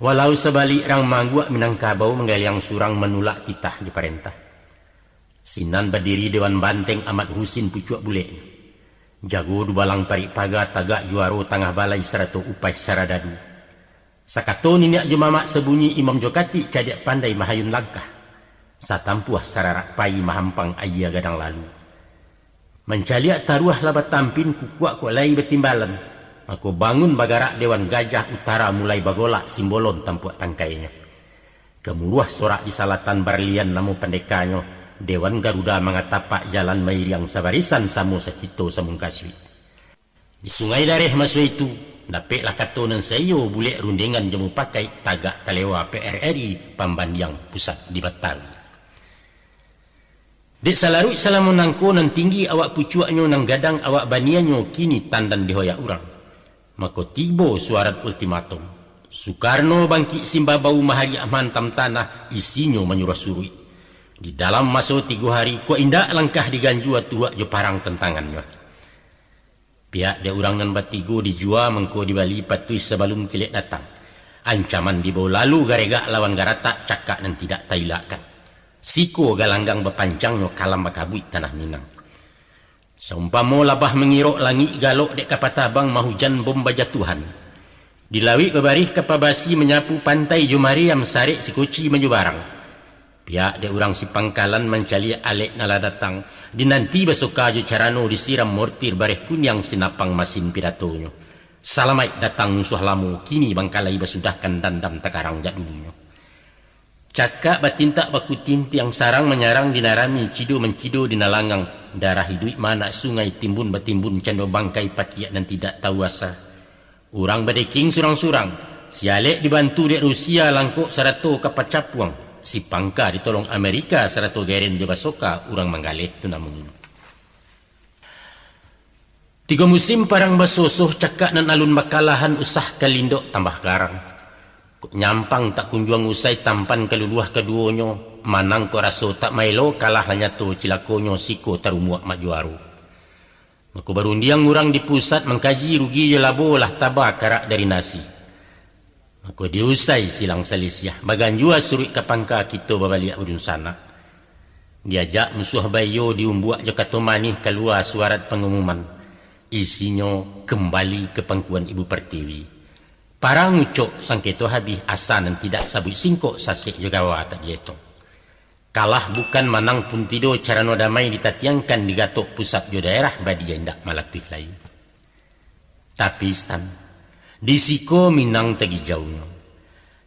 Walau sebalik rang manggua Minangkabau menggaliang surang menulak titah di parentah. Sinan berdiri Dewan Banteng Ahmad Husin pucuk bule. Jago dubalang parik paga tagak juaro tangah balai serato upai saradadu. Sakato niniak jumamak sebunyi Imam Jokati cadiak pandai mahayun langkah. Satampuah sararak pai mahampang ayah gadang lalu. Mencaliak taruah labat tampin kukuak kok lai betimbalan. Aku bangun bagarak Dewan Gajah Utara mulai bagolak simbolon tampuak tangkainya. Kemuruah sorak di salatan Barlian namu pendekanyo. Dewan Garuda mengatapak jalan mairiang sabarisan samu sekito samungkaswi. Di sungai dareh masuk itu, dapetlah katonan sayo bulek rundingan jemu pakai tagak talewa PRRI Pambandiang pusat di Batawi. Dek salarui salamun nangko nan tinggi awak pucuaknyo nang gadang awak banianyo kini tandan dihoyak urang. Maka tibo suarat ultimatum. Soekarno bangki simbabau mahari mantam tanah isinyo menyuruh surui. Di dalam masa 3 hari ko indak langkah diganjua tuak jo parang tentangannya. Pihak dia orang nan batigo dijua mengko di Bali patui sebelum kilik datang. Ancaman dibawa lalu garega lawan garata cakak dan tidak tailakan. Siko galanggang bepancangnya kalam bakabui tanah Minang. Seumpama labah mengirok langit galok dek kapatabang mahujan bom bajatuhan. Dilawi bebarih kapabasi menyapu pantai Jumariam sarik sikuci menjubarang. Pihak dek orang si pangkalan mencali alek nala datang. Dinanti besoka jo carano disiram mortir bareh kunyang sinapang masin pidatonyo. Salamai datang musuh lamu kini bangkalai besudahkan dandam takarang jak dulunya. Cakak batintak baku tinti yang sarang menyarang dinarami cido mencido dinalangang darah hidup mana sungai timbun batimbun cando bangkai patiak dan tidak tahu asa. Orang badeking surang-surang sialek dibantu dek Rusia langkuk sarato kapat capuang si pangka ditolong Amerika sarato geren jabasoka orang manggaleh tu namun. 3 musim parang basosoh cakak nan alun bakalahan usah kalindok tambah garang. Nyampang tak kunjuang usai tampan keluluah keduonyo manang ko raso tak mailo kalah hanya to cilakonyo siko tarumuak majuaru. Maka barundiang ngurang di pusat mengkaji rugi jelabo lah tabak karak dari nasi. Maka diusai silang salisiah baganjua surik kapangka kita babaliak udun sana. Diajak musuh bayo diumbuak jakato manih keluar suarat pengumuman. Isinya kembali ke pangkuan Ibu Pertiwi. Parang ngucok sangketo habis asa dan tidak sabut singkok sasik juga tak jeto. Kalah bukan manang pun tido cara no damai ditatiangkan di gatok pusat jo daerah badi yang tak malatih lain. Tapi stan, disiko minang tegi jauhnya.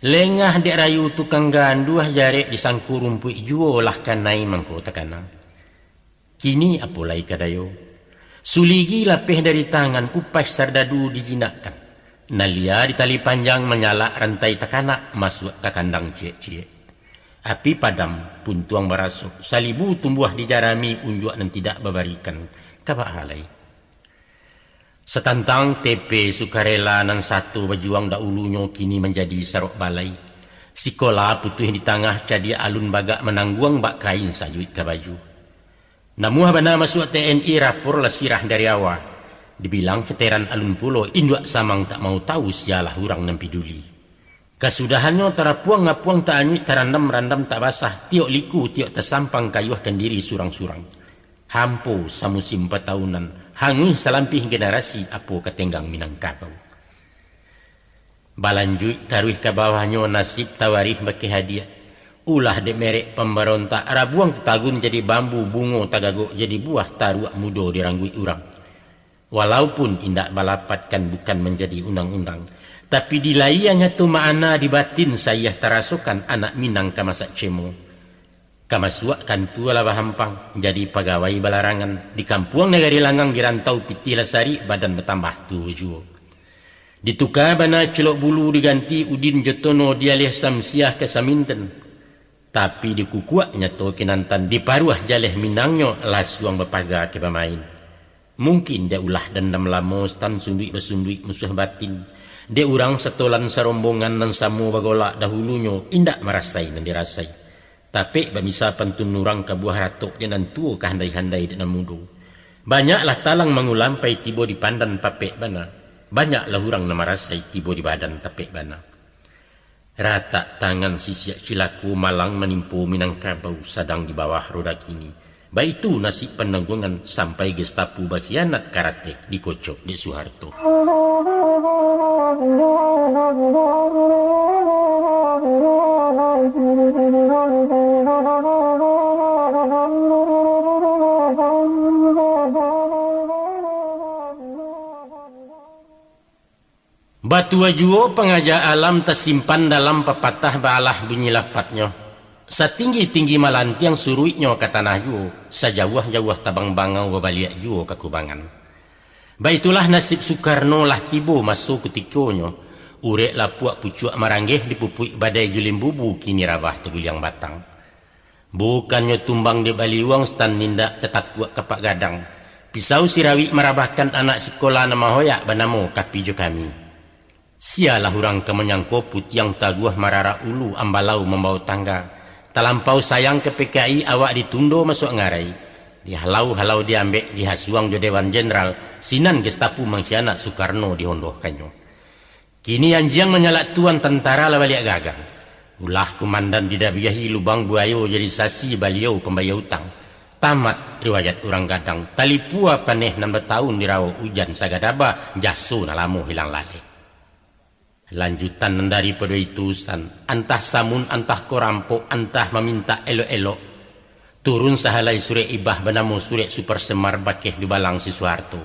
Lengah dek rayu tukang ganduah jarek disangku rumpui juo lah kanai mangko takana. Kini apolai kadayo. Suligi lapeh dari tangan upas sardadu dijinakkan. Nalia di tali panjang menyala rantai takana masuk ke kandang cie-cie. Api padam pun tuang barasuk. Salibu tumbuh di jarami unjuk dan tidak babarikan. Kabak halai. Setantang TP sukarela nan satu berjuang dahulunya kini menjadi sarok balai. Sikola putuh di tengah jadi alun bagak menangguang bak kain sajuit ke baju. Namuh bana masuk TNI rapor lesirah dari awal. Dibilang veteran alun pulo induk samang tak mau tahu sialah hurang nem peduli. Kesudahannya terapuang ngapuang tak anyut terandam-randam tak basah. Tiok liku tiok tersampang kayuh kendiri surang-surang. Hampo samusim 4 tahunan. Hangus salampih generasi apo ketenggang Minangkabau. Balanjut taruh ke bawahnya nasib tawarih bagi hadiah. Ulah de merek pemberontak rabuang tagun jadi bambu bungo tagagok jadi buah taruak mudo diranggui urang. Walaupun indak balapatkan bukan menjadi undang-undang, tapi dilaiannya tu makna di batin saya terasukan anak Minang kamasak cemo. Kamasuak kan tu ala bahampang jadi pegawai balarangan di kampung negari langang di rantau piti lasari badan bertambah tu juo. Ditukar bana celok bulu diganti udin jotono dialih samsiah ke saminten. Tapi dikukuaknya to kinantan diparuah jaleh Minangnya lasuang berpaga ke pemain. Mungkin dia ulah dendam lamo stan sunduik bersunduik musuh batin. Dia urang setolan serombongan dan samu bagolak dahulunya indak merasai dan dirasai. Tapi bamisa pantun nurang ke buah ratok dia dan tuo kehandai-handai dan mudo. Banyaklah talang mengulampai tibo di pandan papek bana. Banyaklah hurang nama rasai tibo di badan tapek bana. Rata tangan sisiak cilaku malang menimpu Minangkabau sadang di bawah roda kini. Baik itu nasib penanggungan sampai Gestapo berkhianat karate dikocok di Soeharto. Batu ajuo pengaja alam tersimpan dalam pepatah balah bunyi lapatnya. Setinggi-tinggi malantiang suruitnya ke tanah juo, sejauh-jauh tabang bangau wabaliak juo ke kubangan. Baitulah nasib Soekarno lah tibo masuk ketikonyo. Urek lah puak pucuk maranggeh dipupuk badai julim bubu kini rabah teguliang batang. Bukannya tumbang di baliwang stan nindak tetakwa kepak gadang. Pisau sirawi merabahkan anak sekolah nama hoyak banamo kapijo kami. Sialah hurang kemenyang koput yang taguah marara ulu ambalau membawa tangga. Talampau sayang ke PKI awak ditundo masuk ngarai. Dihalau-halau diambek dihasuang jo Dewan Jenderal. Sinan Gestapo mengkhianat Soekarno dihondohkannya. Kini anjang menyalak tuan tentara lah balik gagang. Ulah komandan didabiahi lubang buayo jadi sasi baliau pembayar utang. Tamat riwayat orang gadang. Talipua paneh 6 tahun dirawa hujan sagadaba jaso nalamu hilang lalai. Lanjutan daripada itu antah samun antah korampok antah meminta elok-elok turun sahalai surek ibah benamo surek super semar bakeh di balang si Soeharto.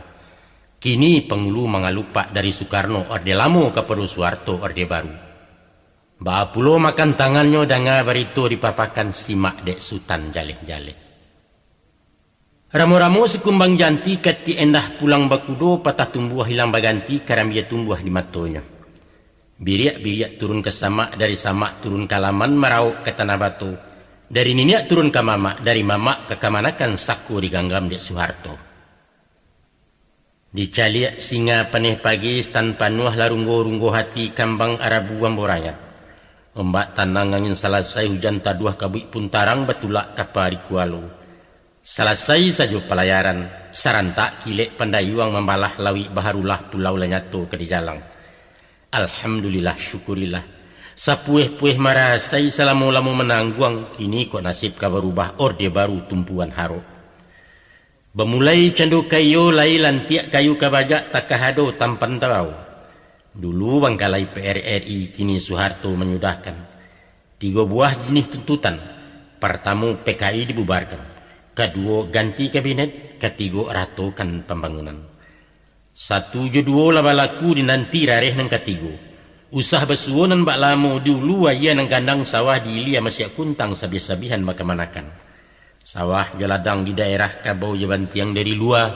Kini pengulu mengalupak dari Soekarno orde lamo kepada Soeharto orde baru. Baapulo makan tangannya danga barito dipapakan simak dek sultan jaleh-jaleh. Ramu-ramu sekumbang janti kati endah pulang bakudo patah tumbuh hilang baganti karambia tumbuh di matonya. Biriak-biriak turun ke samak, dari samak turun ke laman merauk ke tanah batu. Dari niniak turun ke mamak, dari mamak ke kamanakan saku diganggam dek Soeharto. Dicaliak singa paneh pagi tanpa nuah larunggo-runggo hati kambang Arabu amborayat. Ombak tanang angin selesai hujan taduah kabuk pun tarang betulak kapal di kualo. Selesai saja pelayaran, sarantak kilek pandayuang membalah lawi baharulah pulau lenyato ke di jalang. Alhamdulillah syukurillah. Sapueh-pueh marasai salamu-lamu menangguang. Kini kok nasib ka berubah orde baru tumpuan haro. Bermulai candu kayu lai lantiak kayu kabajak tak kahado tampan tarau. Dulu Bangkalai PRRI, kini Soeharto menyudahkan 3 buah jenis tuntutan. Pertama, PKI dibubarkan. Kedua, ganti kabinet. Ketiga, ratakan pembangunan. 1-2 lah balaku dinanti rareh nang ketiga. Usah bersuo nan bak lamo dulu aya nang gandang sawah di Ilia masih kuntang sabih-sabihan makamanakan. Sawah jaladang di daerah Kabau Jabantiang dari luar.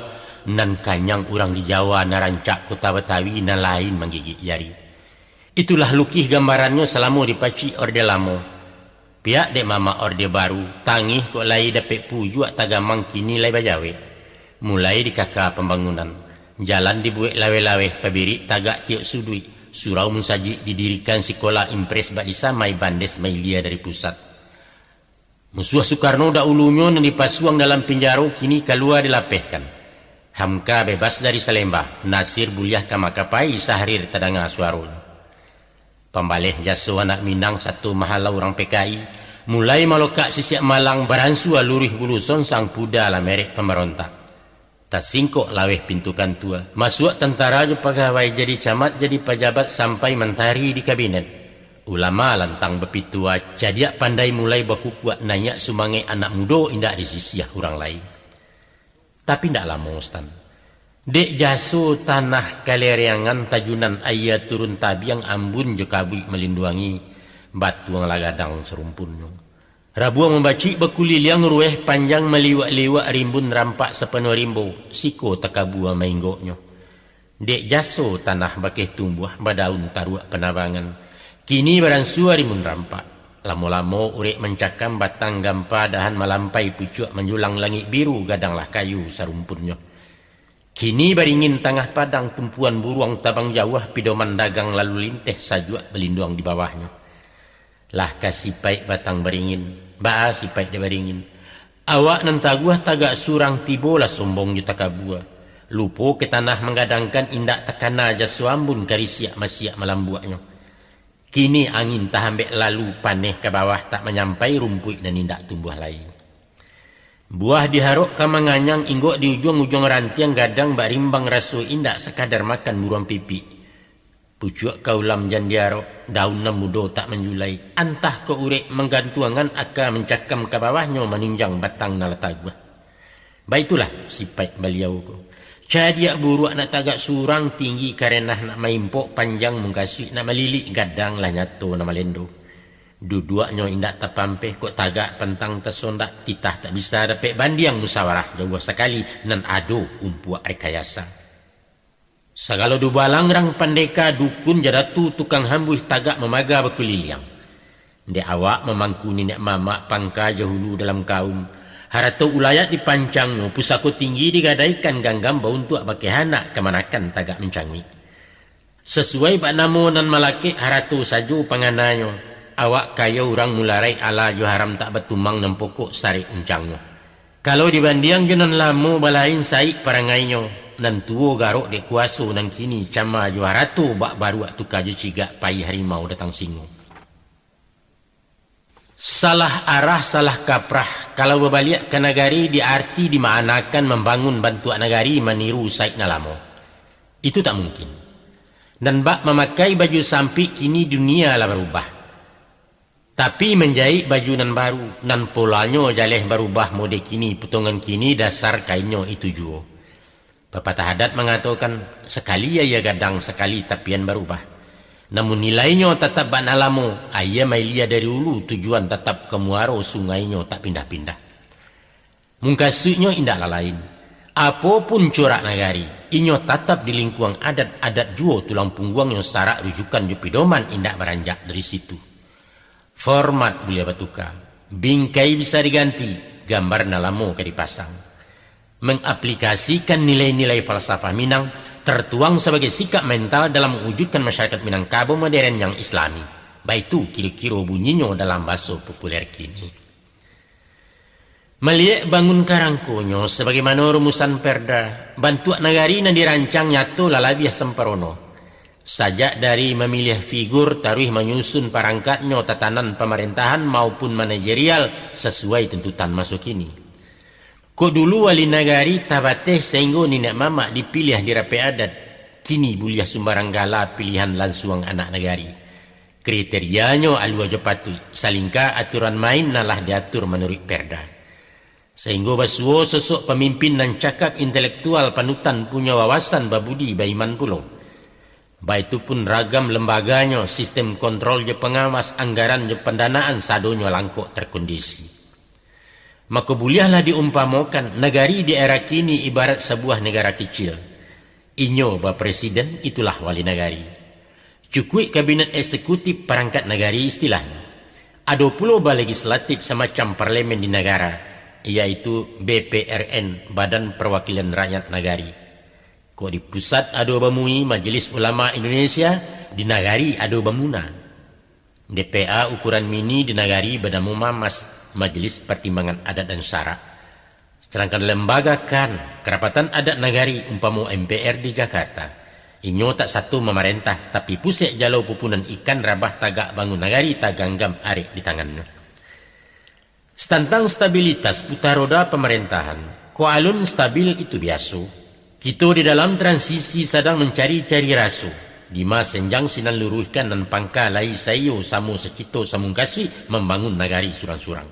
Nan kanyang orang di Jawa narancak kota Betawi nan lain menggigit jari. Itulah lukih gambarannya selama dipaci orde lama. Pihak dek mama orde baru, tangih kok lai dapet pujuak tagamang kini lai bajawe. Mulai di kakak pembangunan. Jalan dibuat lawe-lawe pabiri tagak tiok sudui. Surau munsaji didirikan sekolah impres bak disamai bandes mailia dari pusat. Musuh Soekarno dahulunya yang dipasuang dalam penjara kini keluar dilapehkan. Hamka bebas dari Salemba, Nasir buliah ke Makapai sahrir tadanga suaranya. Pembalih jaso anak Minang satu mahala orang PKI, mulai malokak sisiak Malang baransua lurih buluson sang puda la merek pemberontak. Tasingkok laweh pintukan tua, masuk tentara je pegawai jadi camat jadi pejabat sampai mentari di kabinet. Ulama lantang bepitua, jadiak pandai mulai baku kuat nanya sumangai anak muda indak disisiah orang lain. Tapi tidak lama Ustaz. Dek jaso tanah kaleriangan tajunan ayat turun tabiang ambun jekabi melinduangi batuang lagadang serumpunnya. Rabuang membaci bekuliliang rueh panjang meliwak-liwak rimbun rampak sepenuh rimbo. Siko tekabua mainggoknya. Dek jaso tanah bakeh tumbuh badaun taruak penabangan. Kini baransua rimbun rampak. Lamo-lamo urek mencakam batang gampa dahan melampai pucuk menjulang langit biru gadanglah kayu sarumpunnya. Kini baringin tengah padang tumpuan buruang tabang jauh pidoman dagang lalu linteh sajuak berlinduang di bawahnya. Lah kasipai batang baringin, baa sipai de baringin. Awak nan taguah tagak surang tibola sombong juta kabua. Lupo ke tanah menggadangkan indak tekana jasuambun karisiak masiak malambuaknya. Kini angin tak ambek lalu paneh ke bawah tak menyampai rumput dan indak tumbuh lain. Buah diharuk ke manganyang inggok di ujung-ujung rantiang gadang barimbang rasu indak sekadar makan buruan pipi. Pucuk kaulam jandiarok daun mudo tak menjulai. Antah ke urek menggantuangan aka mencakam ke bawahnya meninjang batang nalatagwa. Baitulah sifat beliau ko. Cadiak buruk nak tagak surang tinggi karena nak maimpok panjang mengkasih nak melilik gadang lah nyato nama lendo. Duduaknya indak terpampeh kok tagak pentang tersondak titah tak bisa dapat bandiang musawarah jauh sekali nan ado umpuak rekayasa. Segala dubalang rang pandeka dukun jadatu tukang hambuh tagak memaga berkuliliang. Dek awak memangku nenek mama pangka jahulu dalam kaum. Harato ulayat dipancangnya, pusako tinggi digadaikan ganggam bau untuk baki anak kemanakan tagak mencangmi. Sesuai bak namo nan malaki harato sajo pangananyo, awak kaya orang mularai ala jo haram tak betumang nan pokok sarik uncangnya. Kalau dibanding jenan lamo balain saik parangainyo, nan tuo garok dek kuaso nan kini cama jo harato bak baru waktu kaju cigak pai harimau datang singo. Salah arah, salah kaprah. Kalau berbalik ke negari diarti dimaknakan membangun bantuan negari meniru Said Nalamo. Itu tak mungkin. Dan bak memakai baju sampik kini dunia lah berubah. Tapi menjahit baju nan baru, nan polanya jaleh berubah mode kini, potongan kini dasar kainnya itu juga. Pepatah adat mengatakan sekali ya gadang, sekali tapian berubah. Namun nilainya tetap bak nalamo, ayah mailia dari hulu tujuan tetap ke muaro sungainya tak pindah-pindah. Mungkasuknya indahlah lain. Apapun corak nagari, inyo tetap di lingkungan adat-adat juo tulang punggung yang sarak rujukan jupidoman indak beranjak dari situ. Format bulia batuka, bingkai bisa diganti, gambar nalamo ke dipasang. Mengaplikasikan nilai-nilai falsafah Minang tertuang sebagai sikap mental dalam mewujudkan masyarakat Minangkabau modern yang islami. Baik itu kira-kira bunyinya dalam bahasa populer kini. Melihat bangun karangkonyo sebagaimana rumusan perda, bantuan negari yang dirancang nyato lalabiah semperono. Sajak dari memilih figur taruh menyusun perangkatnya tatanan pemerintahan maupun manajerial sesuai tuntutan masuk ini. Ko dulu wali negari tabateh sehingga nenek mama dipilih di rapi adat. kini buliah sumbarang gala pilihan langsung anak negari. Kriterianya alua je patut, salingka aturan main nalah diatur menurut perda. Sehingga basuo sosok pemimpin dan cakap intelektual panutan punya wawasan babudi baiman pulau. Baik itu pun ragam lembaganya, sistem kontrol je pengawas, anggaran je pendanaan sadonyo langkok terkondisi. Maka buliahlah diumpamakan negari di era kini ibarat sebuah negara kecil. Inyo ba presiden, itulah wali negari. Cukui kabinet eksekutif perangkat negari istilahnya. Ada pula ba legislatif semacam parlemen di negara, yaitu BPRN, Badan Perwakilan Rakyat Negari. Kok di pusat ada bamui Majelis Ulama Indonesia, di negari ada bamuna. DPA ukuran mini di negari bernama MAMAS, Majelis Pertimbangan Adat dan Syara. Sedangkan lembaga Kerapatan Adat Negari umpama MPR di Jakarta. Inyo tak satu memerintah, tapi pusat jalau pupunan ikan rabah tagak bangun negari taganggam arik di tangannya. Tentang stabilitas putar roda pemerintahan, ko alun stabil itu biasa. Kita di dalam transisi sedang mencari-cari rasu. Lima senjang sinan luruhkan dan pangka lai sayo samu secito samung kasih membangun negari surang-surang.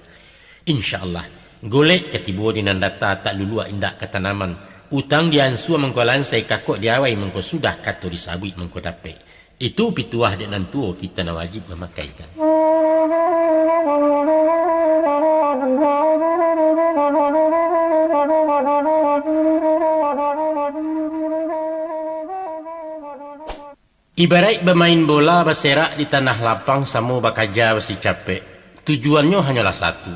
InsyaAllah, golek ketibu di nandata tak lulua indak ke tanaman. Utang diansua mengkolan saya kakok diawai mengko sudah kato disabui mengko dape. Itu pituah di nantuo kita na wajib memakaikan. Ibarat bermain bola berserak di tanah lapang sama bakaja besi capek. Tujuannya hanyalah satu,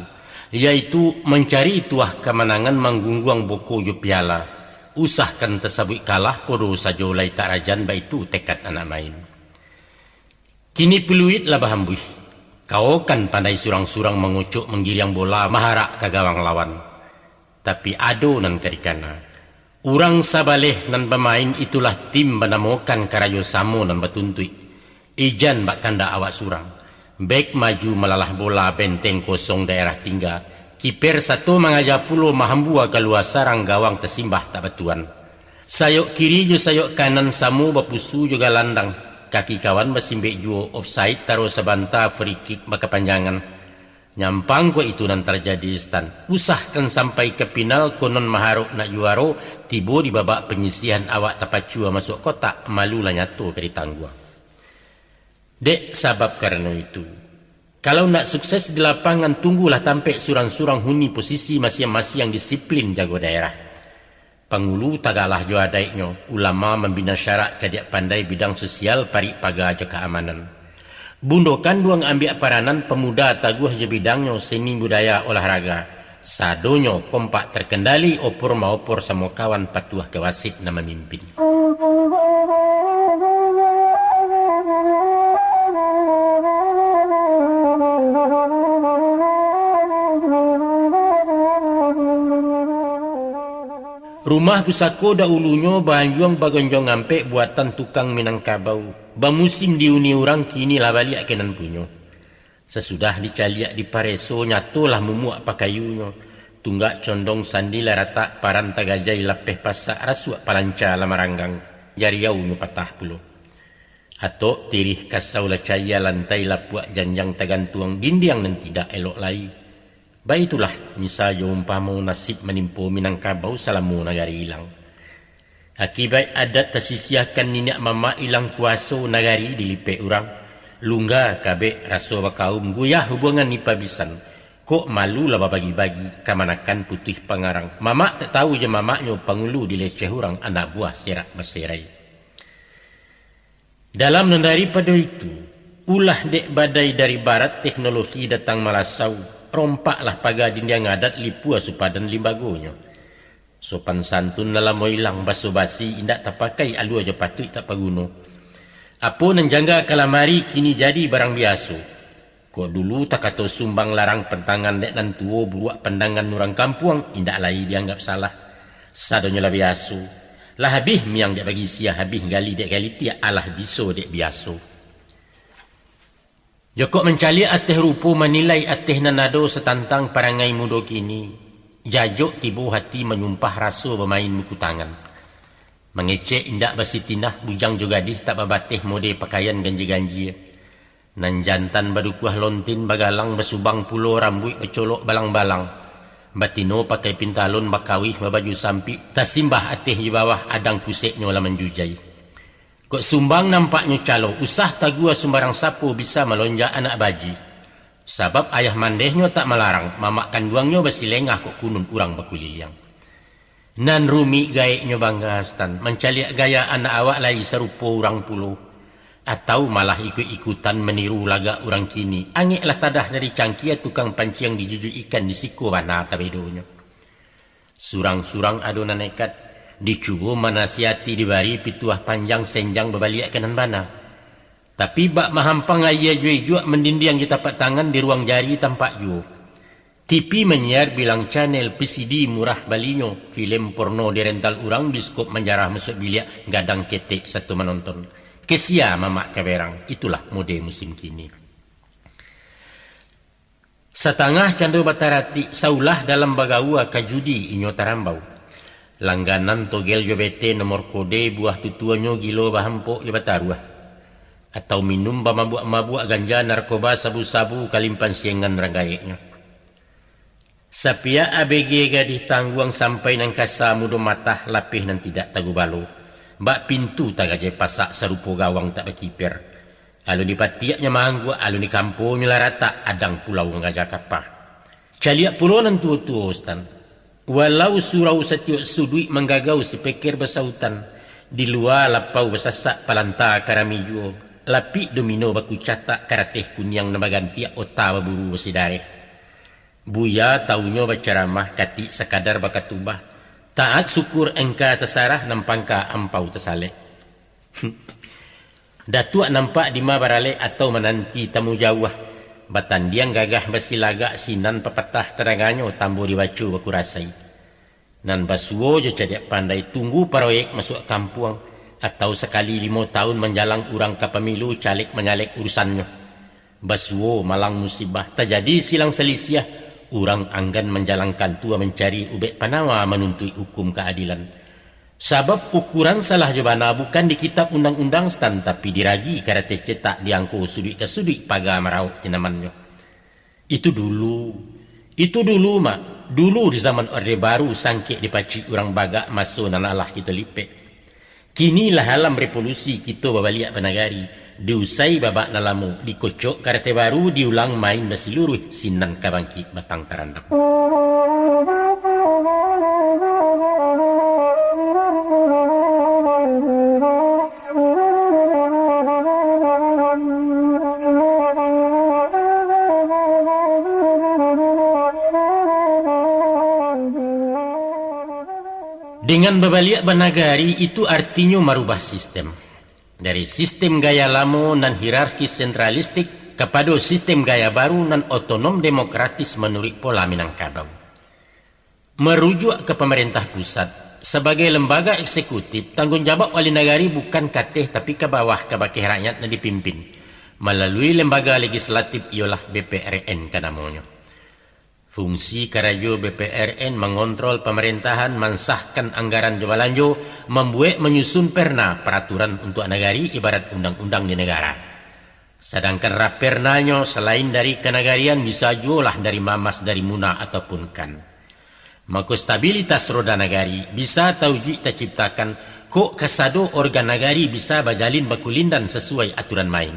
yaitu mencari tuah kemenangan menggungguang boko jo piala. Usahkan tersabut kalah podo saja ulai tak rajan baitu tekad anak main. Kini peluit lah bahambuih. Kau kan pandai surang-surang mengucuk menggiriang bola maharak ke gawang lawan. Tapi ado nan kerikana. Urang sabaleh nan pemain itulah tim menemukan karayo samo nan betuntui. Ijan bak kanda awak surang. Bek maju melalah bola benteng kosong daerah tinggal. Kiper satu mengajar pulau mahambua keluar sarang gawang tersimbah tak betuan. Sayok kiri jo sayok kanan samu bapusu juga landang. Kaki kawan bersimbek juo offside taruh sebanta free kick berkepanjangan. Nyampang ko itu nan terjadi stan. Usahkan sampai ke final konon maharuk nak juaro, tibo di babak penyisihan awak tapacua masuk kotak, malu lah nyato ke ditanggua. Dek sabab karena itu. Kalau nak sukses di lapangan, tunggulah tampek surang-surang huni posisi masing-masing yang disiplin jago daerah. Pangulu tagalah jo adaiknya, ulama membina syarak kadiak pandai bidang sosial parik paga jo keamanan. Bundokan duang ambil peranan pemuda taguh je bidangnya seni budaya olahraga. Sadonyo kompak terkendali opor maopor sama kawan patuah ke wasit na memimpin. Rumah pusako dahulunya banjuang bagonjong ngampek buatan tukang Minangkabau. Bamusim diuni orang kini lah balik kenan punyo. Sesudah dicaliak di pareso nyatolah mumuak pakayunya. Tunggak condong sandi larata paran tagajai lapeh pasak rasuak palanca lamaranggang. Jariau nyu patah pulo. Atok tirih kasau la caya lantai lapuak janjang tagantuang dindiang dan tidak elok lai. Baitulah misalnya umpama nasib menimpo Minangkabau salamu nagari hilang. Akibat adat tersisiahkan ninak mama hilang kuasa nagari dilipek orang. Lungga kabek raso bakaum guyah hubungan nipa bisan. Kok malu lah bagi-bagi kamanakan putih pangarang. Mama tak tahu je mamaknya pangulu dileceh orang anak buah serak berserai. Dalam dan daripada itu, ulah dek badai dari barat teknologi datang malasau. Rompaklah paga dindiang adat lipua supadan limbagonya. Sopan santun dalam moilang baso-basi indak terpakai alua je patut tak paguno. Apa nan jangga kalamari kini jadi barang biasa. Kok dulu tak kata sumbang larang pentangan dek nan tuo buruak pandangan orang kampung indak lai dianggap salah. Sadonya lah biasa. Lah habis miang dek bagi sia habis gali dek gali tiak alah biso dek biasa. Jokok mencali ateh rupo menilai ateh nanado setantang parangai mudo kini. Jajok tibu hati menyumpah rasa bermain muku tangan. Mengecek indak basitinah bujang jogadih tak babatih mode pakaian ganji-ganji. Nan jantan badukuah lontin bagalang basubang pulo rambut becolok balang-balang. Batino pakai pintalon bakawih babaju sampi tasimbah atih di bawah adang puseknya lah menjujai. Kok sumbang nampaknya calo usah tagua sembarang sapu bisa melonjak anak baji. Sabab ayah mandehnya tak melarang mamakan duangnya basilengah kok kunun urang bakuliliang. Nan rumi gaeknya bangga stan mencaliak gaya anak awak lai serupa orang pulau atau malah ikut-ikutan meniru laga orang kini. Angiklah tadah dari cangkia tukang pancing dijujuk ikan di siko bana tabedonya. Surang-surang adonan nekat dicubo manasiati dibari pituah panjang senjang berbalik kanan bana. Tapi bak mahampang ayah jual mendindiang di tapak tangan di ruang jari tampak jual. TV menyiar bilang channel PCD murah balinyo, film porno di rental urang, biskop menjarah masuk bilik gadang ketek satu menonton. Kesia mamak kaberang, itulah mode musim kini. Setengah candu batarati saulah dalam bagawa kajudi inyo tarambau. Langganan togel jobete nomor kode buah tutuanyo gilo bahampo ya bataruah. Atau minum mabuk-mabuk ganja narkoba sabu-sabu kalimpan siengan ranggayeknya. Sapia ABG gadih tangguang sampai nang kasa mudo matah lapih nan tidak tagubalo. Bak pintu tagajai pasak serupo gawang tak berkiper. Alu di patiaknya manggua, alu di kampungnya larata adang pulau ngajak kapah. Caliak pulau nan tua-tua ustan. Walau surau setiuk sudui menggagau sepekir besautan. Di luar lapau besasak palanta karami juo. Lapi domino baku catak karateh kunyang namagantiak ota baburu besidare. Buya taunya berceramah kati sekadar bakat tubah. Taat syukur engka tersarah nampangka ampau tersale. Datuk nampak di barale atau menanti tamu jauh. Batan diang gagah bersilagak sinan pepatah teraganya tambur dibacu baku rasai. Nan basuo je cediak pandai tunggu proyek masuk kampung. Atau sekali 5 tahun menjalang urang ke pemilu calik menyalek urusannya. Basuo malang musibah terjadi silang selisiah. Urang anggan menjalankan tua mencari ubek panawa menuntui hukum keadilan. Sabab ukuran salah jabana bukan di kitab undang-undang stan tapi diragi karate cetak diangku sudut ke sudut paga meraup tinamannya. Itu dulu mak. Dulu di zaman Orde Baru sangkit dipaci urang bagak masuk nanalah kita lipek. Kinilah alam revolusi kita babaliak penagari. Diusai babak nalamu dikocok karate baru diulang main berseluruh sinan kabangki batang terandap. Dengan babaliak banagari itu artinya merubah sistem. Dari sistem gaya lama dan hierarkis sentralistik kepada sistem gaya baru dan otonom demokratis menurut pola Minangkabau. Merujuk ke pemerintah pusat sebagai lembaga eksekutif, tanggung jawab wali negari bukan kateh tapi ke bawah ke bakih rakyat yang dipimpin melalui lembaga legislatif ialah BPRN namanya. Fungsi karajo BPRN mengontrol pemerintahan, mensahkan anggaran jabalanjo, membuat menyusun perna peraturan untuk negari ibarat undang-undang di negara. Sedangkan rapernanya selain dari kenagarian bisa jualah dari mamas dari muna ataupun kan. Maka stabilitas roda negari bisa tauji terciptakan kok kesado organ negari bisa bajalin bakulindan sesuai aturan main.